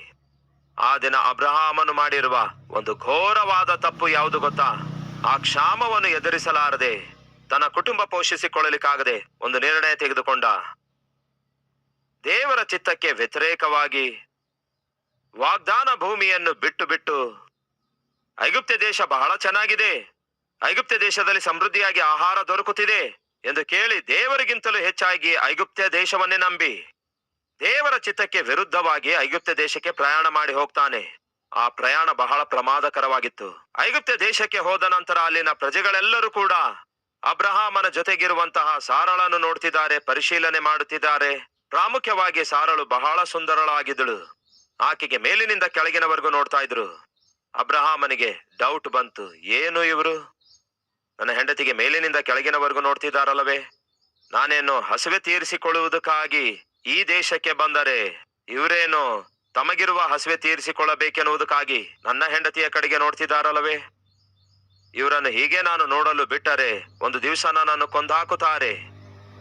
ಆ ದಿನ ಅಬ್ರಹಾಮನು ಮಾಡಿರುವ ಒಂದು ಘೋರವಾದ ತಪ್ಪು ಯಾವುದು ಗೊತ್ತಾ? ಆ ಕ್ಷಾಮವನ್ನು ಎದುರಿಸಲಾರದೆ, ತನ್ನ ಕುಟುಂಬ ಪೋಷಿಸಿಕೊಳ್ಳಲಿಕ್ಕಾಗದೆ ಒಂದು ನಿರ್ಣಯ ತೆಗೆದುಕೊಂಡ. ದೇವರ ಚಿತ್ತಕ್ಕೆ ವ್ಯತಿರೇಕವಾಗಿ ವಾಗ್ದಾನ ಭೂಮಿಯನ್ನು ಬಿಟ್ಟು ಐಗುಪ್ತ ದೇಶ ಬಹಳ ಚೆನ್ನಾಗಿದೆ, ಐಗುಪ್ತ ದೇಶದಲ್ಲಿ ಸಮೃದ್ಧಿಯಾಗಿ ಆಹಾರ ದೊರಕುತ್ತಿದೆ ಎಂದು ಕೇಳಿ ದೇವರಿಗಿಂತಲೂ ಹೆಚ್ಚಾಗಿ ಐಗುಪ್ತ ದೇಶವನ್ನೇ ನಂಬಿ ದೇವರ ಚಿತ್ತಕ್ಕೆ ವಿರುದ್ಧವಾಗಿ ಐಗುಪ್ತ ದೇಶಕ್ಕೆ ಪ್ರಯಾಣ ಮಾಡಿ ಹೋಗ್ತಾನೆ. ಆ ಪ್ರಯಾಣ ಬಹಳ ಪ್ರಮಾದಕರವಾಗಿತ್ತು. ಐಗುಪ್ತ ದೇಶಕ್ಕೆ ಹೋದ ನಂತರ ಅಲ್ಲಿನ ಪ್ರಜೆಗಳೆಲ್ಲರೂ ಕೂಡ ಅಬ್ರಹಾಮನ ಜೊತೆಗಿರುವಂತಹ ಸಾರಳನ್ನು ನೋಡ್ತಿದ್ದಾರೆ, ಪರಿಶೀಲನೆ ಮಾಡುತ್ತಿದ್ದಾರೆ. ಪ್ರಾಮುಖ್ಯವಾಗಿ ಸಾರಳು ಬಹಳ ಸುಂದರಳಾಗಿದ್ದಳು. ಆಕೆಗೆ ಮೇಲಿನಿಂದ ಕೆಳಗಿನವರೆಗೂ ನೋಡ್ತಾ ಇದ್ರು. ಅಬ್ರಹಾಮನಿಗೆ ಡೌಟ್ ಬಂತು, ಏನು ಇವರು ನನ್ನ ಹೆಂಡತಿಗೆ ಮೇಲಿನಿಂದ ಕೆಳಗಿನವರೆಗೂ ನೋಡ್ತಿದ್ದಾರಲ್ಲವೇ, ನಾನೇನು ಹಸಿವೆ ತೀರಿಸಿಕೊಳ್ಳುವುದಕ್ಕಾಗಿ ಈ ದೇಶಕ್ಕೆ ಬಂದರೆ ಇವರೇನು ತಮಗಿರುವ ಹಸಿವೆ ತೀರಿಸಿಕೊಳ್ಳಬೇಕೆನ್ನುವುದಕ್ಕಾಗಿ ನನ್ನ ಹೆಂಡತಿಯ ಕಡೆಗೆ ನೋಡ್ತಿದ್ದಾರಲ್ಲವೇ. ಇವರನ್ನು ಹೀಗೆ ನಾನು ನೋಡಲು ಬಿಟ್ಟರೆ ಒಂದು ದಿವಸ ನನ್ನನ್ನು ಕೊಂದಾಕುತ್ತಾರೆ,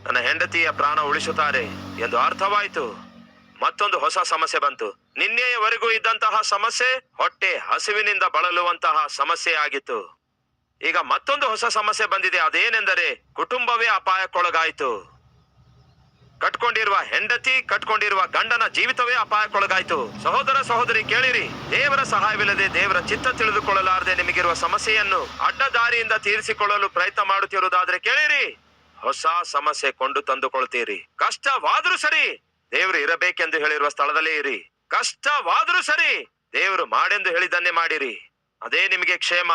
ನನ್ನ ಹೆಂಡತಿಯ ಪ್ರಾಣ ಉಳಿಸುತ್ತಾರೆ ಎಂದು ಅರ್ಥವಾಯಿತು. ಮತ್ತೊಂದು ಹೊಸ ಸಮಸ್ಯೆ ಬಂತು. ನಿನ್ನೆಯವರೆಗೂ ಇದ್ದಂತಹ ಸಮಸ್ಯೆ ಹೊಟ್ಟೆ ಹಸಿವಿನಿಂದ ಬಳಲುವಂತಹ ಸಮಸ್ಯೆ ಆಗಿತ್ತು. ಈಗ ಮತ್ತೊಂದು ಹೊಸ ಸಮಸ್ಯೆ ಬಂದಿದೆ. ಅದೇನೆಂದರೆ ಕುಟುಂಬವೇ ಅಪಾಯಕ್ಕೊಳಗಾಯಿತು. ಕಟ್ಕೊಂಡಿರುವ ಹೆಂಡತಿ, ಕಟ್ಕೊಂಡಿರುವ ಗಂಡನ ಜೀವಿತವೇ ಅಪಾಯಕ್ಕೊಳಗಾಯಿತು. ಸಹೋದರ ಸಹೋದರಿ ಕೇಳಿರಿ, ದೇವರ ಸಹಾಯವಿಲ್ಲದೆ, ದೇವರ ಚಿತ್ತ ತಿಳಿದುಕೊಳ್ಳಲಾರದೆ ನಿಮಗಿರುವ ಸಮಸ್ಯೆಯನ್ನು ಅಡ್ಡದಾರಿಯಿಂದ ತೀರಿಸಿಕೊಳ್ಳಲು ಪ್ರಯತ್ನ ಮಾಡುತ್ತಿರುವುದಾದ್ರೆ ಕೇಳಿರಿ, ಹೊಸ ಸಮಸ್ಯೆ ಕೊಂಡು ತಂದುಕೊಳ್ತೀರಿ. ಕಷ್ಟವಾದ್ರೂ ಸರಿ, ದೇವರು ಇರಬೇಕೆಂದು ಹೇಳಿರುವ ಸ್ಥಳದಲ್ಲೇ ಇರಿ. ಕಷ್ಟವಾದ್ರೂ ಸರಿ, ದೇವರು ಮಾಡೆಂದು ಹೇಳಿದನ್ನೇ ಮಾಡಿರಿ. ಅದೇ ನಿಮಗೆ ಕ್ಷೇಮ.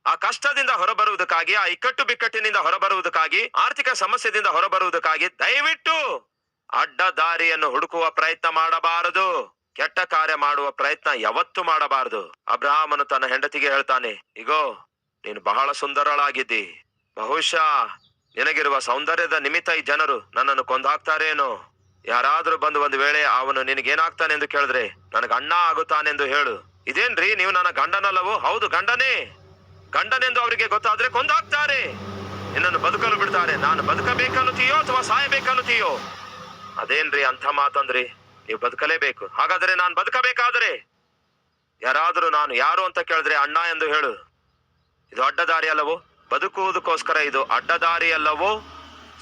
ಆ ಕಷ್ಟದಿಂದ ಹೊರಬರುವುದಕ್ಕಾಗಿ, ಆ ಇಕ್ಕಟ್ಟು ಬಿಕ್ಕಟ್ಟಿನಿಂದ ಹೊರಬರುವುದಕ್ಕಾಗಿ, ಆರ್ಥಿಕ ಸಮಸ್ಯೆದಿಂದ ಹೊರಬರುವುದಕ್ಕಾಗಿ ದಯವಿಟ್ಟು ಅಡ್ಡ ದಾರಿಯನ್ನು ಹುಡುಕುವ ಪ್ರಯತ್ನ ಮಾಡಬಾರದು. ಕೆಟ್ಟ ಕಾರ್ಯ ಮಾಡುವ ಪ್ರಯತ್ನ ಯಾವತ್ತೂ ಮಾಡಬಾರದು. ಅಬ್ರಹಾಮನು ತನ್ನ ಹೆಂಡತಿಗೆ ಹೇಳ್ತಾನೆ, ಇಗೋ ನೀನು ಬಹಳ ಸುಂದರಳಾಗಿದ್ದಿ, ಬಹುಶಃ ನಿನಗಿರುವ ಸೌಂದರ್ಯದ ನಿಮಿತ್ತ ಈ ಜನರು ನನ್ನನ್ನು ಕೊಂದಾಕ್ತಾರೇನೋ. ಯಾರಾದ್ರೂ ಬಂದು ಒಂದು ವೇಳೆ ಅವನು ನಿನಗೇನಾಗ್ತಾನೆ ಎಂದು ಕೇಳಿದ್ರೆ ನನಗೆ ಅಣ್ಣ ಆಗುತ್ತಾನೆಂದು ಹೇಳು. ಇದೇನ್ರಿ, ನೀವು ನನ್ನ ಗಂಡನಲ್ಲವೋ? ಹೌದು, ಗಂಡನೆಂದು ಅವರಿಗೆ ಗೊತ್ತಾದ್ರೆ ಕೊಂದಾಕ್ತಾರೆ, ನಿನ್ನನ್ನು ಬದುಕಲು ಬಿಡ್ತಾರೆ. ನಾನು ಬದುಕಬೇಕನ್ನುತ್ತೀಯೋ ಅಥವಾ ಸಾಯಬೇಕನ್ನುತ್ತೀಯೋ? ಅದೇನ್ರಿ ಅಂಥ ಮಾತಂದ್ರಿ, ನೀವು ಬದುಕಲೇಬೇಕು. ಹಾಗಾದ್ರೆ ನಾನು ಬದುಕಬೇಕಾದ್ರೆ ಯಾರಾದ್ರೂ ನಾನು ಯಾರು ಅಂತ ಕೇಳಿದ್ರೆ ಅಣ್ಣ ಎಂದು ಹೇಳು. ಇದು ಅಡ್ಡದಾರಿ ಅಲ್ಲವೋ? ಬದುಕುವುದಕ್ಕೋಸ್ಕರ ಇದು ಅಡ್ಡದಾರಿ ಅಲ್ಲವೋ?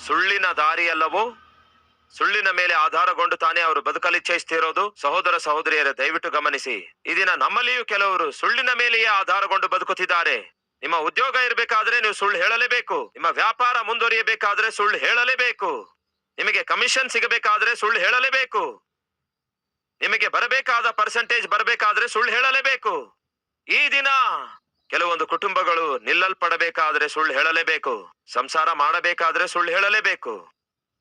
ಸುಳ್ಳಿನ ದಾರಿ ಅಲ್ಲವೋ? ಸುಳ್ಳಿನ ಮೇಲೆ ಆಧಾರಗೊಂಡು ತಾನೇ ಅವರು ಬದುಕಲಿಚ್ಛಿಸ್ತಿರೋದು. ಸಹೋದರ ಸಹೋದರಿಯರೇ, ದಯವಿಟ್ಟು ಗಮನಿಸಿ, ಈ ದಿನ ನಮ್ಮಲ್ಲಿಯೂ ಕೆಲವರು ಸುಳ್ಳಿನ ಮೇಲೆಯೇ ಆಧಾರಗೊಂಡು ಬದುಕುತ್ತಿದ್ದಾರೆ. ನಿಮ್ಮ ಉದ್ಯೋಗ ಇರಬೇಕಾದ್ರೆ ನೀವು ಸುಳ್ಳು ಹೇಳಲೇಬೇಕು. ನಿಮ್ಮ ವ್ಯಾಪಾರ ಮುಂದುವರಿಯಬೇಕಾದ್ರೆ ಸುಳ್ಳು ಹೇಳಲೇಬೇಕು. ನಿಮಗೆ ಕಮಿಷನ್ ಸಿಗಬೇಕಾದ್ರೆ ಸುಳ್ಳು ಹೇಳಲೇಬೇಕು. ನಿಮಗೆ ಬರಬೇಕಾದ ಪರ್ಸೆಂಟೇಜ್ ಬರಬೇಕಾದ್ರೆ ಸುಳ್ಳು ಹೇಳಲೇಬೇಕು. ಈ ದಿನ ಕೆಲವೊಂದು ಕುಟುಂಬಗಳು ನಿಲ್ಲಲ್ಪಡಬೇಕಾದ್ರೆ ಸುಳ್ಳು ಹೇಳಲೇಬೇಕು, ಸಂಸಾರ ಮಾಡಬೇಕಾದ್ರೆ ಸುಳ್ಳು ಹೇಳಲೇಬೇಕು.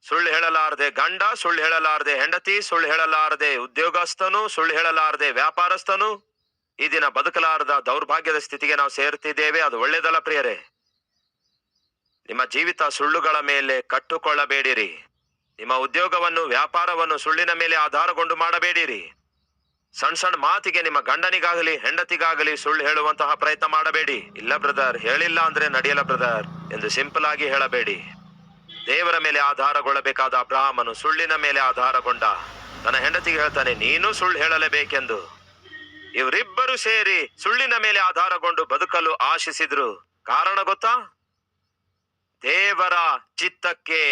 ಸುಳ್ಳು ಹೇಳಲಾರದೆ ಗಂಡ, ಸುಳ್ಳು ಹೇಳಲಾರದೆ ಹೆಂಡತಿ, ಸುಳ್ಳು ಹೇಳಲಾರದೆ ಉದ್ಯೋಗಸ್ಥನು, ಸುಳ್ಳು ಹೇಳಲಾರದೆ ವ್ಯಾಪಾರಸ್ಥನು ಈ ದಿನ ಬದುಕಲಾರದ ದೌರ್ಭಾಗ್ಯದ ಸ್ಥಿತಿಗೆ ನಾವು ಸೇರ್ತಿದ್ದೇವೆ. ಅದು ಒಳ್ಳೇದಲ್ಲ ಪ್ರಿಯರೇ. ನಿಮ್ಮ ಜೀವಿತ ಸುಳ್ಳುಗಳ ಮೇಲೆ ಕಟ್ಟುಕೊಳ್ಳಬೇಡಿರಿ. ನಿಮ್ಮ ಉದ್ಯೋಗವನ್ನು, ವ್ಯಾಪಾರವನ್ನು ಸುಳ್ಳಿನ ಮೇಲೆ ಆಧಾರಗೊಂಡು ಮಾಡಬೇಡಿರಿ. ಸಣ್ಣ ಸಣ್ಣ ಮಾತಿಗೆ ನಿಮ್ಮ ಗಂಡನಿಗಾಗಲಿ ಹೆಂಡತಿಗಾಗಲಿ ಸುಳ್ಳು ಹೇಳುವಂತಹ ಪ್ರಯತ್ನ ಮಾಡಬೇಡಿ. ಇಲ್ಲ ಬ್ರದರ್, ಹೇಳಿಲ್ಲ ಅಂದ್ರೆ ನಡೆಯಲ್ಲ ಬ್ರದರ್ ಎಂದು ಸಿಂಪಲ್ ಆಗಿ ಹೇಳಬೇಡಿ. ದೇವರ ಮೇಲೆ ಆಧಾರಗೊಳ್ಳಬೇಕಾದ ಅಬ್ರಹಾಮನು ಸುಳ್ಳಿನ ಮೇಲೆ ಆಧಾರಗೊಂಡ. ತನ್ನ ಹೆಂಡತಿಗೆ ಹೇಳ್ತಾನೆ, ನೀನು ಸುಳ್ಳು ಹೇಳಲೇಬೇಕೆಂದು. ಇವರಿಬ್ಬರು ಸೇರಿ ಸುಳ್ಳಿನ ಮೇಲೆ ಆಧಾರಗೊಂಡು ಬದುಕಲು ಆಶಿಸಿದ್ರು. ಕಾರಣ ಗೊತ್ತಾ? ದೇವರ ಚಿತ್ತಕ್ಕೆ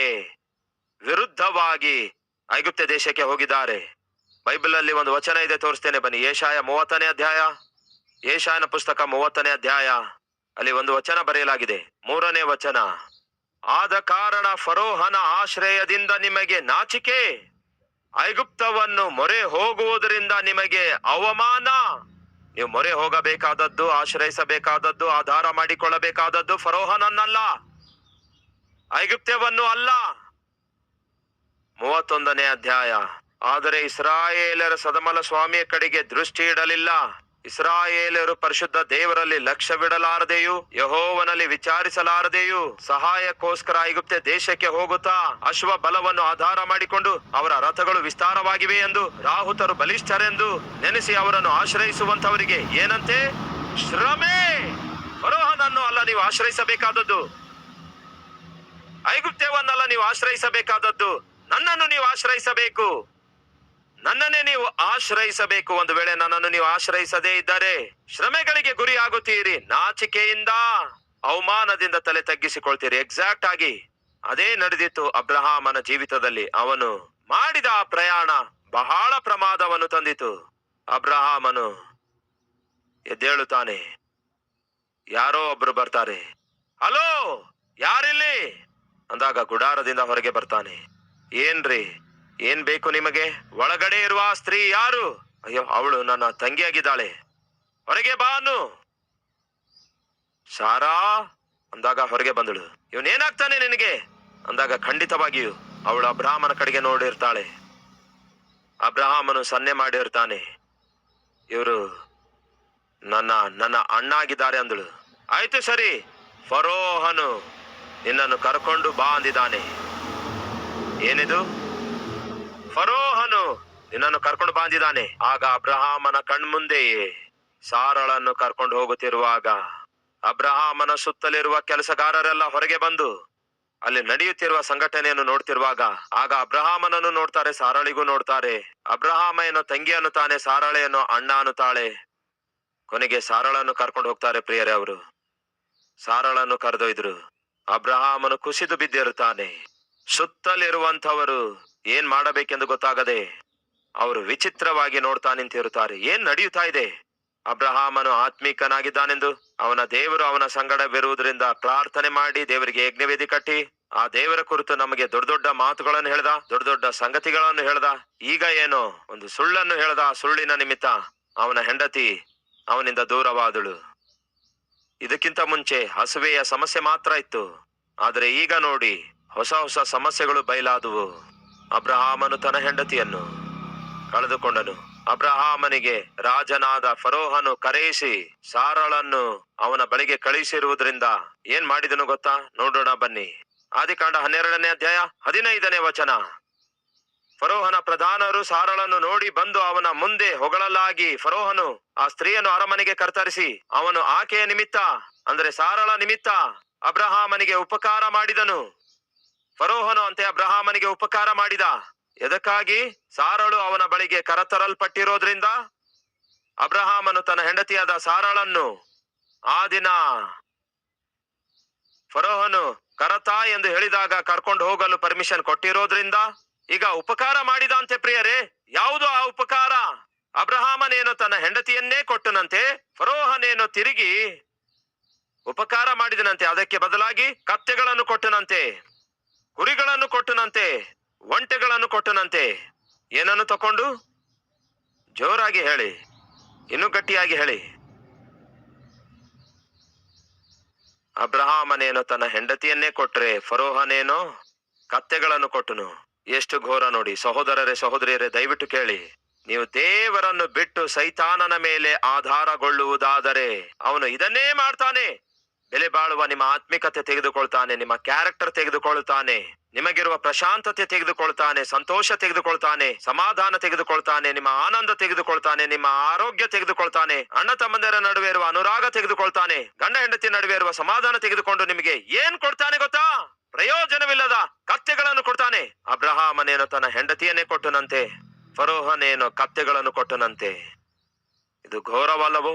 ವಿರುದ್ಧವಾಗಿ ಐಗುಪ್ತ ದೇಶಕ್ಕೆ ಹೋಗಿದ್ದಾರೆ. ಬೈಬಲ್ ಅಲ್ಲಿ ಒಂದು ವಚನ ಇದೆ, ತೋರಿಸ್ತೇನೆ ಬನ್ನಿ. ಯೆಶಾಯ 30ನೇ ಅಧ್ಯಾಯ, ಯೆಶಾಯನ ಪುಸ್ತಕ 30ನೇ ಅಧ್ಯಾಯ, ಅಲ್ಲಿ ಒಂದು ವಚನ ಬರೆಯಲಾಗಿದೆ, 3ನೇ ವಚನ. ಆದ ಕಾರಣ ಫರೋಹನ ಆಶ್ರಯದಿಂದ ನಿಮಗೆ ನಾಚಿಕೆ, ಐಗುಪ್ತವನ್ನು ಮೊರೆ ಹೋಗುವುದರಿಂದ ನಿಮಗೆ ಅವಮಾನ. ನೀವು ಮೊರೆ ಹೋಗಬೇಕಾದದ್ದು, ಆಶ್ರಯಿಸಬೇಕಾದದ್ದು, ಆಧಾರ ಮಾಡಿಕೊಳ್ಳಬೇಕಾದದ್ದು ಫರೋಹನನ್ನಲ್ಲ, ಐಗುಪ್ತವನ್ನು ಅಲ್ಲ. 31ನೇ ಅಧ್ಯಾಯ. ಆದರೆ ಇಸ್ರಾಯೇಲರ ಸದಮಲ ಸ್ವಾಮಿಯ ಕಡೆಗೆ ದೃಷ್ಟಿ ಇಡಲಿಲ್ಲ. ಇಸ್ರಾಯೇಲರು ಪರಿಶುದ್ಧ ದೇವರಲ್ಲಿ ಲಕ್ಷ್ಯವಿಡಲಾರದೆಯೂ ಯೆಹೋವನಲ್ಲಿ ವಿಚಾರಿಸಲಾರದೆಯೂ ಸಹಾಯಕ್ಕೋಸ್ಕರ ಐಗುಪ್ತ ದೇಶಕ್ಕೆ ಹೋಗುತ್ತಾ ಅಶ್ವ ಬಲವನ್ನು ಆಧಾರ ಮಾಡಿಕೊಂಡು ಅವರ ರಥಗಳು ವಿಸ್ತಾರವಾಗಿವೆ ಎಂದು, ರಾಹುತರು ಬಲಿಷ್ಠರೆಂದು ನೆನೆಸಿ ಅವರನ್ನು ಆಶ್ರಯಿಸುವಂತವರಿಗೆ ಏನಂತೆ? ಶ್ರಮೆ. ಫರೋಹನನ್ನು ಅಲ್ಲ ನೀವು ಆಶ್ರಯಿಸಬೇಕಾದದ್ದು, ಐಗುಪ್ತವನ್ನಲ್ಲ ನೀವು ಆಶ್ರಯಿಸಬೇಕಾದದ್ದು, ನನ್ನನ್ನು ನೀವು ಆಶ್ರಯಿಸಬೇಕು. ನನ್ನನ್ನೇ ನೀವು ಆಶ್ರಯಿಸಬೇಕು. ಒಂದು ವೇಳೆ ನನ್ನನ್ನು ನೀವು ಆಶ್ರಯಿಸದೇ ಇದ್ದರೆ ಶ್ರಮೆಗಳಿಗೆ ಗುರಿ ಆಗುತ್ತೀರಿ, ನಾಚಿಕೆಯಿಂದ, ಅವಮಾನದಿಂದ ತಲೆ ತಗ್ಗಿಸಿಕೊಳ್ತೀರಿ. ಎಕ್ಸಾಕ್ಟ್ ಆಗಿ ಅದೇ ನಡೆದಿತ್ತು ಅಬ್ರಹಾಮನ ಜೀವಿತದಲ್ಲಿ. ಅವನು ಮಾಡಿದ ಆ ಪ್ರಯಾಣ ಬಹಳ ಪ್ರಮಾದವನ್ನು ತಂದಿತು. ಅಬ್ರಹಾಮನು ಎದ್ದೇಳುತ್ತಾನೆ, ಯಾರೋ ಒಬ್ರು ಬರ್ತಾರೆ. ಹಲೋ, ಯಾರಿಲ್ಲಿ ಅಂದಾಗ ಗುಡಾರದಿಂದ ಹೊರಗೆ ಬರ್ತಾನೆ. ಏನ್ರಿ, ಏನ್ ಬೇಕು ನಿಮಗೆ? ಒಳಗಡೆ ಇರುವ ಆ ಸ್ತ್ರೀ ಯಾರು? ಅಯ್ಯೋ, ಅವಳು ನನ್ನ ತಂಗಿಯಾಗಿದ್ದಾಳೆ, ಹೊರಗೆ ಬಾ ಅನ್ನು. ಸಾರಾ ಅಂದಾಗ ಹೊರಗೆ ಬಂದಳು. ಇವನೇನಾಗ್ತಾನೆ ನಿನಗೆ ಅಂದಾಗ ಖಂಡಿತವಾಗಿಯೂ ಅವಳು ಅಬ್ರಹಾಮನ ಕಡೆಗೆ ನೋಡಿರ್ತಾಳೆ. ಅಬ್ರಹಾಮನು ಸನ್ನೆ ಮಾಡಿರ್ತಾನೆ, ಇವರು ನನ್ನ ಅಣ್ಣ ಆಗಿದ್ದಾರೆ ಅಂದಳು. ಆಯ್ತು ಸರಿ, ಫರೋಹನು ನಿನ್ನನ್ನು ಕರ್ಕೊಂಡು ಬಾ ಅಂದಿದ್ದಾನೆ. ಏನಿದು? ಫರೋಹನು ನಿನ್ನನ್ನು ಕರ್ಕೊಂಡು ಬಂದಿದ್ದಾನೆ. ಆಗ ಅಬ್ರಹಾಮನ ಕಣ್ಮುಂದೆಯೇ ಸಾರಳನ್ನು ಕರ್ಕೊಂಡು ಹೋಗುತ್ತಿರುವಾಗ ಅಬ್ರಹಾಮನ ಸುತ್ತಲಿರುವ ಕೆಲಸಗಾರರೆಲ್ಲ ಹೊರಗೆ ಬಂದು ಅಲ್ಲಿ ನಡೆಯುತ್ತಿರುವ ಸಂಘಟನೆಯನ್ನು ನೋಡ್ತಿರುವಾಗ ಆಗ ಅಬ್ರಹಾಮನನ್ನು ನೋಡ್ತಾರೆ, ಸಾರಳಿಗೂ ನೋಡ್ತಾರೆ. ಅಬ್ರಹಾಮ ಏನೋ ತಂಗಿ ಅನ್ನುತ್ತಾನೆ, ಸಾರಳೆಯನ್ನು ಅಣ್ಣ ಅನ್ನುತ್ತಾಳೆ. ಕೊನೆಗೆ ಸಾರಳನ್ನು ಕರ್ಕೊಂಡು ಹೋಗ್ತಾರೆ ಪ್ರಿಯರೇ. ಅವರು ಸಾರಳನ್ನು ಕರೆದೊಯ್ದ್ರು. ಅಬ್ರಹಾಮನು ಕುಸಿದು ಬಿದ್ದಿರುತ್ತಾನೆ. ಸುತ್ತಲಿರುವಂತವರು ಏನ್ ಮಾಡಬೇಕೆಂದು ಗೊತ್ತಾಗದೆ ಅವರು ವಿಚಿತ್ರವಾಗಿ ನೋಡ್ತಾ ನಿಂತಿರುತ್ತಾರೆ. ಏನ್ ನಡೆಯುತ್ತಾ ಇದೆ? ಅಬ್ರಹಾಮನು ಆತ್ಮೀಕನಾಗಿದ್ದಾನೆಂದು ಅವನ ದೇವರು ಅವನ ಸಂಗಡವಿರುವುದರಿಂದ ಪ್ರಾರ್ಥನೆ ಮಾಡಿ ದೇವರಿಗೆ ಯಜ್ಞವೇದಿ ಕಟ್ಟಿ ಆ ದೇವರ ಕುರಿತು ನಮಗೆ ದೊಡ್ಡ ದೊಡ್ಡ ಮಾತುಗಳನ್ನು ಹೇಳ್ದ, ದೊಡ್ಡ ದೊಡ್ಡ ಸಂಗತಿಗಳನ್ನು ಹೇಳ್ದ. ಈಗ ಏನೋ ಒಂದು ಸುಳ್ಳನ್ನು ಹೇಳ್ದ. ಸುಳ್ಳಿನ ನಿಮಿತ್ತ ಅವನ ಹೆಂಡತಿ ಅವನಿಂದ ದೂರವಾದಳು. ಇದಕ್ಕಿಂತ ಮುಂಚೆ ಹಸುವೆಯ ಸಮಸ್ಯೆ ಮಾತ್ರ ಇತ್ತು, ಆದ್ರೆ ಈಗ ನೋಡಿ ಹೊಸ ಹೊಸ ಸಮಸ್ಯೆಗಳು ಬಯಲಾದುವು. ಅಬ್ರಹಾಮನು ತನ್ನ ಹೆಂಡತಿಯನ್ನು ಕಳೆದುಕೊಂಡನು. ಅಬ್ರಹಾಮನಿಗೆ ರಾಜನಾದ ಫರೋಹನು ಕರೆಯಿಸಿ ಸಾರಳನ್ನು ಅವನ ಬಳಿಗೆ ಕಳುಹಿಸಿರುವುದರಿಂದ ಏನ್ ಮಾಡಿದನು ಗೊತ್ತಾ? ನೋಡೋಣ ಬನ್ನಿ. ಆದಿಕಾಂಡ 12ನೇ ಅಧ್ಯಾಯ 15ನೇ ವಚನ. ಫರೋಹನ ಪ್ರಧಾನರು ಸಾರಳನ್ನು ನೋಡಿ ಬಂದು ಅವನ ಮುಂದೆ ಹೊಗಳಲಾಗಿ ಫರೋಹನು ಆ ಸ್ತ್ರೀಯನ್ನು ಅರಮನೆಗೆ ಕರ್ತರಿಸಿ ಅವನು ಆಕೆಯ ನಿಮಿತ್ತ, ಅಂದ್ರೆ ಸಾರಳ ನಿಮಿತ್ತ ಅಬ್ರಹಾಮನಿಗೆ ಉಪಕಾರ ಮಾಡಿದನು. ಫರೋಹನು ಅಂತೆ ಅಬ್ರಹಾಮನಿಗೆ ಉಪಕಾರ ಮಾಡಿದ. ಎದಕ್ಕಾಗಿ? ಸಾರಳು ಅವನ ಬಳಿಗೆ ಕರತರಲ್ಪಟ್ಟಿರೋದ್ರಿಂದ ಅಬ್ರಹಾಮನು ತನ್ನ ಹೆಂಡತಿಯಾದ ಸಾರಳನ್ನು ಆ ದಿನ ಫರೋಹನು ಕರತ ಎಂದು ಹೇಳಿದಾಗ ಕರ್ಕೊಂಡು ಹೋಗಲು ಪರ್ಮಿಷನ್ ಕೊಟ್ಟಿರೋದ್ರಿಂದ ಈಗ ಉಪಕಾರ ಮಾಡಿದ ಅಂತೆ ಪ್ರಿಯರೇ. ಯಾವುದು ಆ ಉಪಕಾರ? ಅಬ್ರಹಾಮನೇನೋ ತನ್ನ ಹೆಂಡತಿಯನ್ನೇ ಕೊಟ್ಟನಂತೆ, ಫರೋಹನೇನೋ ತಿರುಗಿ ಉಪಕಾರ ಮಾಡಿದನಂತೆ. ಅದಕ್ಕೆ ಬದಲಾಗಿ ಕತ್ತೆಗಳನ್ನು ಕೊಟ್ಟನಂತೆ, ಕುರಿಗಳನ್ನು ಕೊಟ್ಟನಂತೆ, ಒಂಟೆಗಳನ್ನು ಕೊಟ್ಟನಂತೆ. ಏನನ್ನು ತಕೊಂಡು? ಜೋರಾಗಿ ಹೇಳಿ, ಇನ್ನೂ ಗಟ್ಟಿಯಾಗಿ ಹೇಳಿ. ಅಬ್ರಹಾಮನೇನೋ ತನ್ನ ಹೆಂಡತಿಯನ್ನೇ ಕೊಟ್ರೆ, ಫರೋಹನೇನೋ ಕತ್ತೆಗಳನ್ನು ಕೊಟ್ಟನು. ಎಷ್ಟು ಘೋರ ನೋಡಿ. ಸಹೋದರರೇ, ಸಹೋದರಿಯರೇ, ದಯವಿಟ್ಟು ಕೇಳಿ. ನೀವು ದೇವರನ್ನು ಬಿಟ್ಟು ಸೈತಾನನ ಮೇಲೆ ಆಧಾರಗೊಳ್ಳುವುದಾದರೆ ಅವನು ಇದನ್ನೇ ಮಾಡ್ತಾನೆ. ಬೆಲೆ ಬಾಳುವ ನಿಮ್ಮ ಆತ್ಮಿಕತೆ ತೆಗೆದುಕೊಳ್ತಾನೆ, ನಿಮ್ಮ ಕ್ಯಾರೆಕ್ಟರ್ ತೆಗೆದುಕೊಳ್ತಾನೆ, ನಿಮಗಿರುವ ಪ್ರಶಾಂತತೆ ತೆಗೆದುಕೊಳ್ತಾನೆ, ಸಂತೋಷ ತೆಗೆದುಕೊಳ್ತಾನೆ, ಸಮಾಧಾನ ತೆಗೆದುಕೊಳ್ತಾನೆ, ನಿಮ್ಮ ಆನಂದ ತೆಗೆದುಕೊಳ್ತಾನೆ, ನಿಮ್ಮ ಆರೋಗ್ಯ ತೆಗೆದುಕೊಳ್ತಾನೆ, ಅಣ್ಣ ತಮ್ಮಂದಿರ ನಡುವೆ ಇರುವ ಅನುರಾಗ ತೆಗೆದುಕೊಳ್ತಾನೆ, ಗಂಡ ಹೆಂಡತಿ ನಡುವೆ ಇರುವ ಸಮಾಧಾನ ತೆಗೆದುಕೊಂಡು ನಿಮಗೆ ಏನ್ ಕೊಡ್ತಾನೆ ಗೊತ್ತಾ? ಪ್ರಯೋಜನವಿಲ್ಲದ ಕತ್ತೆಗಳನ್ನು ಕೊಡ್ತಾನೆ. ಅಬ್ರಹಾಮನೇನೋ ತನ್ನ ಹೆಂಡತಿಯನ್ನೇ ಕೊಟ್ಟನಂತೆ, ಫರೋಹನೇನೋ ಕತ್ತೆಗಳನ್ನು ಕೊಟ್ಟನಂತೆ. ಇದು ಘೋರವಲ್ಲವೋ?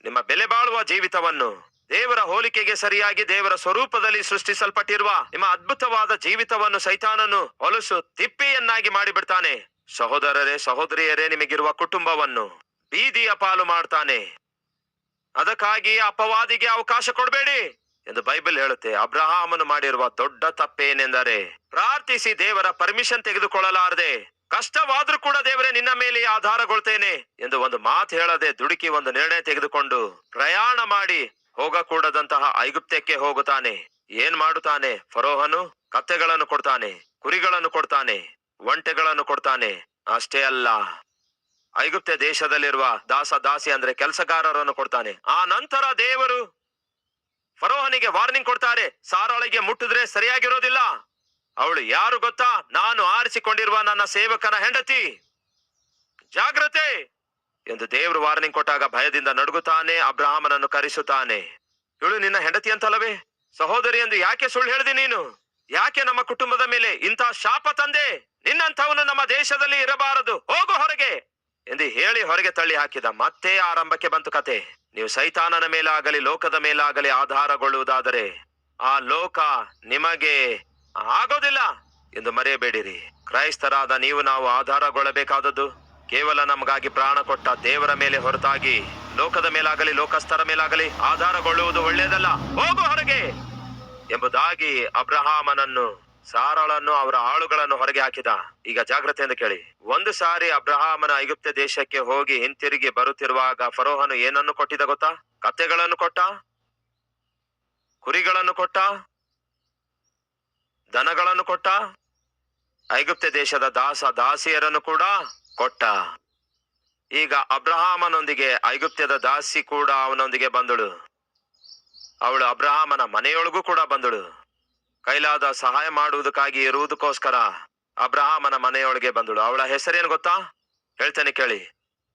ನಿಮ್ಮ ಬೆಲೆ ಬಾಳುವ ಜೀವಿತವನ್ನು ದೇವರ ಹೋಲಿಕೆಗೆ ಸರಿಯಾಗಿ ದೇವರ ಸ್ವರೂಪದಲ್ಲಿ ಸೃಷ್ಟಿಸಲ್ಪಟ್ಟಿರುವ ನಿಮ್ಮ ಅದ್ಭುತವಾದ ಜೀವಿತವನ್ನು ಸೈತಾನನು ಹೊಲಸು ತಿಪ್ಪಿಯನ್ನಾಗಿ ಮಾಡಿಬಿಡ್ತಾನೆ. ಸಹೋದರರೇ, ಸಹೋದರಿಯರೇ, ನಿಮಗಿರುವ ಕುಟುಂಬವನ್ನು ಬೀದಿಯ ಪಾಲು ಮಾಡ್ತಾನೆ. ಅದಕ್ಕಾಗಿ ಅಪವಾದಿಗೆ ಅವಕಾಶ ಕೊಡಬೇಡಿ ಎಂದು ಬೈಬಲ್ ಹೇಳುತ್ತೆ. ಅಬ್ರಹಾಮನು ಮಾಡಿರುವ ದೊಡ್ಡ ತಪ್ಪೇನೆಂದರೆ, ಪ್ರಾರ್ಥಿಸಿ ದೇವರ ಪರ್ಮಿಷನ್ ತೆಗೆದುಕೊಳ್ಳಲಾರದೆ, ಕಷ್ಟವಾದ್ರೂ ಕೂಡ ದೇವರೇ ನಿನ್ನ ಮೇಲೆ ಆಧಾರಗೊಳ್ತೇನೆ ಎಂದು ಒಂದು ಮಾತು ಹೇಳದೆ ದುಡುಕಿ ಒಂದು ನಿರ್ಣಯ ತೆಗೆದುಕೊಂಡು ಪ್ರಯಾಣ ಮಾಡಿ ಹೋಗಕೂಡದಂತಹ ಐಗುಪ್ತಕ್ಕೆ ಹೋಗುತ್ತಾನೆ. ಏನ್ ಮಾಡುತ್ತಾನೆ? ಫರೋಹನು ಕತ್ತೆಗಳನ್ನು ಕೊಡ್ತಾನೆ, ಕುರಿಗಳನ್ನು ಕೊಡ್ತಾನೆ, ಒಂಟೆಗಳನ್ನು ಕೊಡ್ತಾನೆ. ಅಷ್ಟೇ ಅಲ್ಲ, ಐಗುಪ್ತ ದೇಶದಲ್ಲಿರುವ ದಾಸ ದಾಸಿ ಅಂದ್ರೆ ಕೆಲಸಗಾರರನ್ನು ಕೊಡ್ತಾನೆ. ಆ ನಂತರ ದೇವರು ಫರೋಹನಿಗೆ ವಾರ್ನಿಂಗ್ ಕೊಡ್ತಾರೆ, ಸಾರಾಳಿಗೆ ಮುಟ್ಟಿದ್ರೆ ಸರಿಯಾಗಿರೋದಿಲ್ಲ. ಅವಳು ಯಾರು ಗೊತ್ತಾ? ನಾನು ಆರಿಸಿಕೊಂಡಿರುವ ನನ್ನ ಸೇವಕನ ಹೆಂಡತಿ, ಜಾಗ್ರತೆ ಎಂದು ದೇವರು ವಾರ್ನಿಂಗ್ ಕೊಟ್ಟಾಗ ಭಯದಿಂದ ನಡುಗುತ್ತಾನೆ. ಅಬ್ರಹಾಮನನ್ನು ಕರೆಸುತ್ತಾನೆ. ಇವಳು ನಿನ್ನ ಹೆಂಡತಿ ಅಂತಲ್ಲವೇ? ಸಹೋದರಿ ಎಂದು ಯಾಕೆ ಸುಳ್ಳು ಹೇಳಿದೆ ನೀನು? ಯಾಕೆ ನಮ್ಮ ಕುಟುಂಬದ ಮೇಲೆ ಇಂಥ ಶಾಪ ತಂದೆ? ನಿನ್ನಂಥವನು ನಮ್ಮ ದೇಶದಲ್ಲಿ ಇರಬಾರದು, ಹೋಗು ಹೊರಗೆ ಎಂದು ಹೇಳಿ ಹೊರಗೆ ತಳ್ಳಿ ಹಾಕಿದ. ಮತ್ತೆ ಆರಂಭಕ್ಕೆ ಬಂತು ಕತೆ. ನೀವು ಸೈತಾನನ ಮೇಲಾಗಲಿ ಲೋಕದ ಮೇಲಾಗಲಿ ಆಧಾರಗೊಳ್ಳುವುದಾದರೆ ಆ ಲೋಕ ನಿಮಗೆ ಆಗೋದಿಲ್ಲ ಎಂದು ಮರೆಯಬೇಡಿರಿ. ಕ್ರೈಸ್ತರಾದ ನಾವು ಆಧಾರಗೊಳ್ಳಬೇಕಾದದ್ದು ಕೇವಲ ನಮಗಾಗಿ ಪ್ರಾಣ ಕೊಟ್ಟ ದೇವರ ಮೇಲೆ ಹೊರತಾಗಿ ಲೋಕದ ಮೇಲಾಗಲಿ ಲೋಕಸ್ಥರ ಮೇಲಾಗಲಿ ಆಧಾರಗೊಳ್ಳುವುದು ಒಳ್ಳೆಯದಲ್ಲ, ಹೋಗು ಹೊರಗೆ ಎಂಬುದಾಗಿ ಅಬ್ರಹಾಮನನ್ನು, ಸಾರಳನ್ನು, ಅವರ ಆಳುಗಳನ್ನು ಹೊರಗೆ ಹಾಕಿದ. ಈಗ ಜಾಗ್ರತೆಯಿಂದ ಕೇಳಿ. ಒಂದು ಸಾರಿ ಅಬ್ರಹಾಮನ ಐಗುಪ್ತ ದೇಶಕ್ಕೆ ಹೋಗಿ ಹಿಂತಿರುಗಿ ಬರುತ್ತಿರುವಾಗ ಫರೋಹನು ಏನನ್ನು ಕೊಟ್ಟಿದ ಗೊತ್ತಾ? ಕತ್ತೆಗಳನ್ನು ಕೊಟ್ಟ, ಕುರಿಗಳನ್ನು ಕೊಟ್ಟ, ದನಗಳನ್ನು ಕೊಟ್ಟ, ಐಗುಪ್ತ ದೇಶದ ದಾಸ ದಾಸಿಯರನ್ನು ಕೂಡ ಕೊಟ್ಟ. ಈಗ ಅಬ್ರಹಾಮನೊಂದಿಗೆ ಐಗುಪ್ತದ ದಾಸಿ ಕೂಡ ಅವನೊಂದಿಗೆ ಬಂದಳು. ಅವಳು ಅಬ್ರಹಾಮನ ಮನೆಯೊಳಗೂ ಕೂಡ ಬಂದಳು. ಕೈಲಾದ ಸಹಾಯ ಮಾಡುವುದಕ್ಕಾಗಿ ಇರುವುದಕ್ಕೋಸ್ಕರ ಅಬ್ರಹಾಮನ ಮನೆಯೊಳಗೆ ಬಂದಳು. ಅವಳ ಹೆಸರೇನು ಗೊತ್ತಾ? ಹೇಳ್ತೇನೆ ಕೇಳಿ.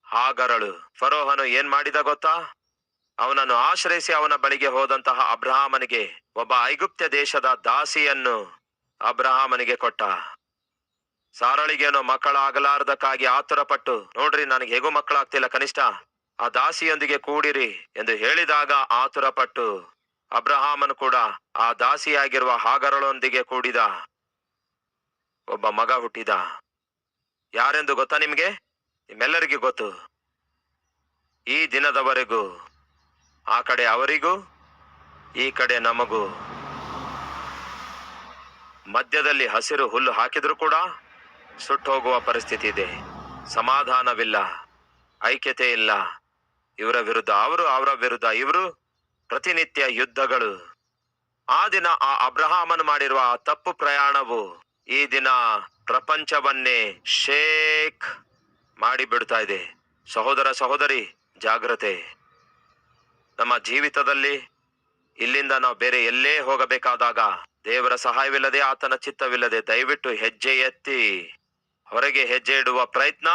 ಹಾಗರಳು. ಫರೋಹನು ಏನ್ ಮಾಡಿದ ಗೊತ್ತಾ? ಅವನನ್ನು ಆಶ್ರಯಿಸಿ ಅವನ ಬಳಿಗೆ ಹೋದಂತಹ ಅಬ್ರಹಾಮನಿಗೆ ಒಬ್ಬ ಐಗುಪ್ತ ದೇಶದ ದಾಸಿಯನ್ನು ಅಬ್ರಹಾಮನಿಗೆ ಕೊಟ್ಟ. ಸಾರಳಿಗೇನೋ ಮಕ್ಕಳಾಗಲಾರದಕ್ಕಾಗಿ ಆತುರಪಟ್ಟು, ನೋಡ್ರಿ ನನಗೆ ಹೇಗೂ ಮಕ್ಕಳಾಗ್ತಿಲ್ಲ, ಕನಿಷ್ಠ ಆ ದಾಸಿಯೊಂದಿಗೆ ಕೂಡಿರಿ ಎಂದು ಹೇಳಿದಾಗ ಆತುರಪಟ್ಟು ಅಬ್ರಹಾಮನು ಕೂಡ ಆ ದಾಸಿಯಾಗಿರುವ ಹಾಗರಳೊಂದಿಗೆ ಕೂಡಿದ. ಒಬ್ಬ ಮಗ ಹುಟ್ಟಿದ. ಯಾರೆಂದು ಗೊತ್ತಾ ನಿಮ್ಗೆ? ನಿಮ್ಮೆಲ್ಲರಿಗೂ ಗೊತ್ತು. ಈ ದಿನದವರೆಗೂ ಆ ಕಡೆ ಅವರಿಗೂ ಈ ಕಡೆ ನಮಗೂ ಮಧ್ಯದಲ್ಲಿ ಹಸಿರು ಹುಲ್ಲು ಹಾಕಿದ್ರೂ ಕೂಡ ಸುಟ್ಟು ಹೋಗುವ ಪರಿಸ್ಥಿತಿ ಇದೆ. ಸಮಾಧಾನವಿಲ್ಲ, ಐಕ್ಯತೆ ಇಲ್ಲ. ಇವರ ವಿರುದ್ಧ ಅವರು, ಅವರ ವಿರುದ್ಧ ಇವರು, ಪ್ರತಿನಿತ್ಯ ಯುದ್ಧಗಳು. ಆ ದಿನ ಆ ಅಬ್ರಹಾಮನು ಮಾಡಿರುವ ಆ ತಪ್ಪು ಪ್ರಯಾಣವು ಈ ದಿನ ಪ್ರಪಂಚವನ್ನೇ ಶೇಕ್ ಮಾಡಿಬಿಡ್ತಾ ಇದೆ. ಸಹೋದರ ಸಹೋದರಿ, ಜಾಗ್ರತೆ. ನಮ್ಮ ಜೀವಿತದಲ್ಲಿ ಇಲ್ಲಿಂದ ನಾವು ಬೇರೆ ಎಲ್ಲೇ ಹೋಗಬೇಕಾದಾಗ ದೇವರ ಸಹಾಯವಿಲ್ಲದೆ, ಆತನ ಚಿತ್ತವಿಲ್ಲದೆ ದಯವಿಟ್ಟು ಹೆಜ್ಜೆ ಎತ್ತಿ ಹೊರಗೆ ಹೆಜ್ಜೆ ಇಡುವ ಪ್ರಯತ್ನ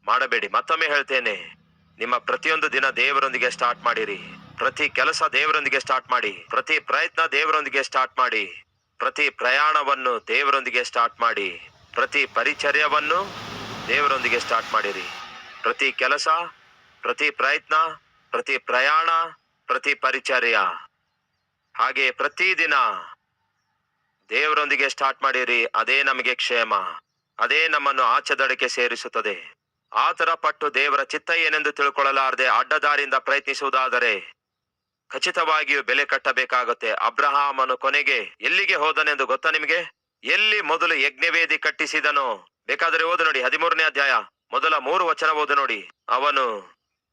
ಮಾಡಬೇಡಿ. ಮತ್ತೊಮ್ಮೆ ಹೇಳ್ತೇನೆ, ನಿಮ್ಮ ಪ್ರತಿಯೊಂದು ದಿನ ದೇವರೊಂದಿಗೆ ಸ್ಟಾರ್ಟ್ ಮಾಡಿರಿ. ಪ್ರತಿ ಕೆಲಸ ದೇವರೊಂದಿಗೆ ಸ್ಟಾರ್ಟ್ ಮಾಡಿ. ಪ್ರತಿ ಪ್ರಯತ್ನ ದೇವರೊಂದಿಗೆ ಸ್ಟಾರ್ಟ್ ಮಾಡಿ. ಪ್ರತಿ ಪ್ರಯಾಣವನ್ನು ದೇವರೊಂದಿಗೆ ಸ್ಟಾರ್ಟ್ ಮಾಡಿ. ಪ್ರತಿ ಪರಿಚರ್ಯವನ್ನು ದೇವರೊಂದಿಗೆ ಸ್ಟಾರ್ಟ್ ಮಾಡಿರಿ. ಪ್ರತಿ ಕೆಲಸ, ಪ್ರತಿ ಪ್ರಯತ್ನ, ಪ್ರತಿ ಪ್ರಯಾಣ, ಪ್ರತಿ ಪರಿಚರ್ಯ, ಹಾಗೆ ಪ್ರತಿದಿನ ದೇವರೊಂದಿಗೆ ಸ್ಟಾರ್ಟ್ ಮಾಡಿರಿ. ಅದೇ ನಮಗೆ ಕ್ಷೇಮ, ಅದೇ ನಮ್ಮನ್ನು ಆಚೆದಡಕ್ಕೆ ಸೇರಿಸುತ್ತದೆ. ಆತರ ಪಟ್ಟು ದೇವರ ಚಿತ್ತ ಏನೆಂದು ತಿಳ್ಕೊಳ್ಳಲಾರದೆ ಅಡ್ಡದಾರಿಯಿಂದ ಪ್ರಯತ್ನಿಸುವುದಾದರೆ ಖಚಿತವಾಗಿಯೂ ಬೆಲೆ ಕಟ್ಟಬೇಕಾಗುತ್ತೆ. ಅಬ್ರಹಾಮನು ಕೊನೆಗೆ ಎಲ್ಲಿಗೆ ಹೋದನೆಂದು ಗೊತ್ತಾ ನಿಮಗೆ? ಎಲ್ಲಿ ಮೊದಲು ಯಜ್ಞವೇದಿ ಕಟ್ಟಿಸಿದನೋ, ಬೇಕಾದರೆ ಓದು ನೋಡಿ, 13ನೇ ಅಧ್ಯಾಯ ಮೊದಲ 3 ವಚನ ಓದು ನೋಡಿ. ಅವನು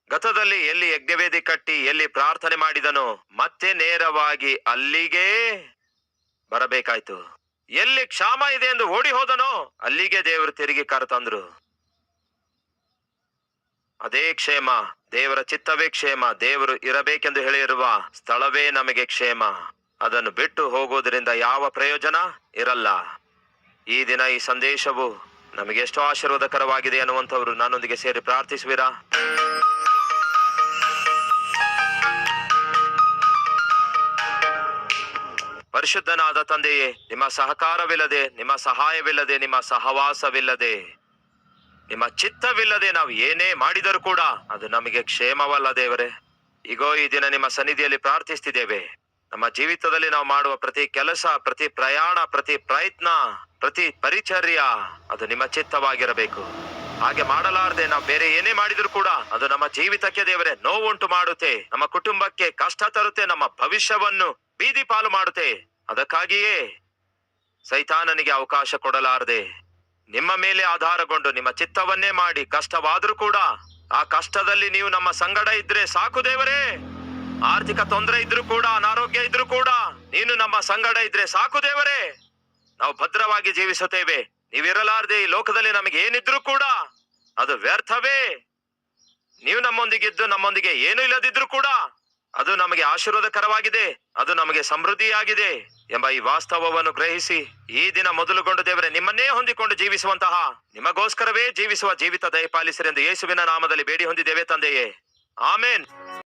ಗತದಲ್ಲಿ ಎಲ್ಲಿ ಯಜ್ಞವೇದಿ ಕಟ್ಟಿ ಎಲ್ಲಿ ಪ್ರಾರ್ಥನೆ ಮಾಡಿದನೋ ಮತ್ತೆ ನೇರವಾಗಿ ಅಲ್ಲಿಗೇ ಬರಬೇಕಾಯ್ತು. ಎಲ್ಲಿ ಕ್ಷಾಮ ಇದೆ ಎಂದು ಓಡಿ ಹೋದನೋ ಅಲ್ಲಿಗೆ ದೇವರು ತಿರುಗಿ ಕರೆತಂದ್ರು. ಅದೇ ಕ್ಷೇಮ, ದೇವರ ಚಿತ್ತವೇ ಕ್ಷೇಮ, ದೇವರು ಇರಬೇಕೆಂದು ಹೇಳಿರುವ ಸ್ಥಳವೇ ನಮಗೆ ಕ್ಷೇಮ. ಅದನ್ನು ಬಿಟ್ಟು ಹೋಗೋದ್ರಿಂದ ಯಾವ ಪ್ರಯೋಜನ ಇರಲ್ಲ. ಈ ದಿನ ಈ ಸಂದೇಶವು ನಮಗೆ ಎಷ್ಟೋ ಆಶೀರ್ವಾದಕರವಾಗಿದೆ ಅನ್ನುವಂಥವ್ರು ನನ್ನೊಂದಿಗೆ ಸೇರಿ ಪ್ರಾರ್ಥಿಸುವಿರಾ? ಪರಿಶುದ್ಧನಾದ ತಂದೆಯೇ, ನಿಮ್ಮ ಸಹಕಾರವಿಲ್ಲದೆ, ನಿಮ್ಮ ಸಹಾಯವಿಲ್ಲದೆ, ನಿಮ್ಮ ಸಹವಾಸವಿಲ್ಲದೆ, ನಿಮ್ಮ ಚಿತ್ತವಿಲ್ಲದೆ ನಾವು ಏನೇ ಮಾಡಿದರೂ ಕೂಡ ಅದು ನಮಗೆ ಕ್ಷೇಮವಲ್ಲ ದೇವರೇ. ಈಗೋ ಈ ದಿನ ನಿಮ್ಮ ಸನ್ನಿಧಿಯಲ್ಲಿ ಪ್ರಾರ್ಥಿಸ್ತಿದ್ದೇವೆ. ನಮ್ಮ ಜೀವಿತದಲ್ಲಿ ನಾವು ಮಾಡುವ ಪ್ರತಿ ಕೆಲಸ, ಪ್ರತಿ ಪ್ರಯಾಣ, ಪ್ರತಿ ಪ್ರಯತ್ನ, ಪ್ರತಿ ಪರಿಚರ್ಯ ಅದು ನಿಮ್ಮ ಚಿತ್ತವಾಗಿರಬೇಕು. ಹಾಗೆ ಮಾಡಲಾರದೆ ನಾವು ಬೇರೆ ಏನೇ ಮಾಡಿದ್ರು ಕೂಡ ಅದು ನಮ್ಮ ಜೀವಿತಕ್ಕೆ ದೇವರೇ ನೋವುಂಟು ಮಾಡುತ್ತೆ, ನಮ್ಮ ಕುಟುಂಬಕ್ಕೆ ಕಷ್ಟ ತರುತ್ತೆ, ನಮ್ಮ ಭವಿಷ್ಯವನ್ನು ಬೀದಿ ಪಾಲು ಮಾಡುತ್ತೆ. ಅದಕ್ಕಾಗಿಯೇ ಸೈತಾನನಿಗೆ ಅವಕಾಶ ಕೊಡಲಾರದೆ ನಿಮ್ಮ ಮೇಲೆ ಆಧಾರಗೊಂಡು ನಿಮ್ಮ ಚಿತ್ತವನ್ನೇ ಮಾಡಿ ಕಷ್ಟವಾದ್ರೂ ಕೂಡ ಆ ಕಷ್ಟದಲ್ಲಿ ನೀವು ನಮ್ಮ ಸಂಗಡ ಇದ್ರೆ ಸಾಕು ದೇವರೇ. ಆರ್ಥಿಕ ತೊಂದರೆ ಇದ್ರೂ ಕೂಡ, ಅನಾರೋಗ್ಯ ಇದ್ರೂ ಕೂಡ ನೀನು ನಮ್ಮ ಸಂಗಡ ಇದ್ರೆ ಸಾಕು ದೇವರೇ. ನಾವು ಭದ್ರವಾಗಿ ಜೀವಿಸುತ್ತೇವೆ. ನೀವಿರಲಾರದೆ ಈ ಲೋಕದಲ್ಲಿ ನಮಗೆ ಏನಿದ್ರು ಕೂಡ ಅದು ವ್ಯರ್ಥವೇ. ನೀವು ನಮ್ಮೊಂದಿಗಿದ್ದು ನಮ್ಮೊಂದಿಗೆ ಏನು ಇಲ್ಲದಿದ್ರು ಕೂಡ ಅದು ನಮಗೆ ಆಶೀರ್ವಾದಕರವಾಗಿದೆ, ಅದು ನಮಗೆ ಸಮೃದ್ಧಿಯಾಗಿದೆ ಎಂಬ ಈ ವಾಸ್ತವವನ್ನು ಗ್ರಹಿಸಿ ಈ ದಿನ ಮೊದಲುಗೊಂಡು ದೇವರೇ ನಿಮ್ಮನ್ನೇ ಹೊಂದಿಕೊಂಡು ಜೀವಿಸುವಂತಹ, ನಿಮಗೋಸ್ಕರವೇ ಜೀವಿಸುವ ಜೀವಿತ ದಯಪಾಲಿಸಿರೆಂದು ಯೇಸುವಿನ ನಾಮದಲ್ಲಿ ಬೇಡಿ ಹೊಂದಿದ್ದೇವೆ ತಂದೆಯೇ. ಆಮೇನ್.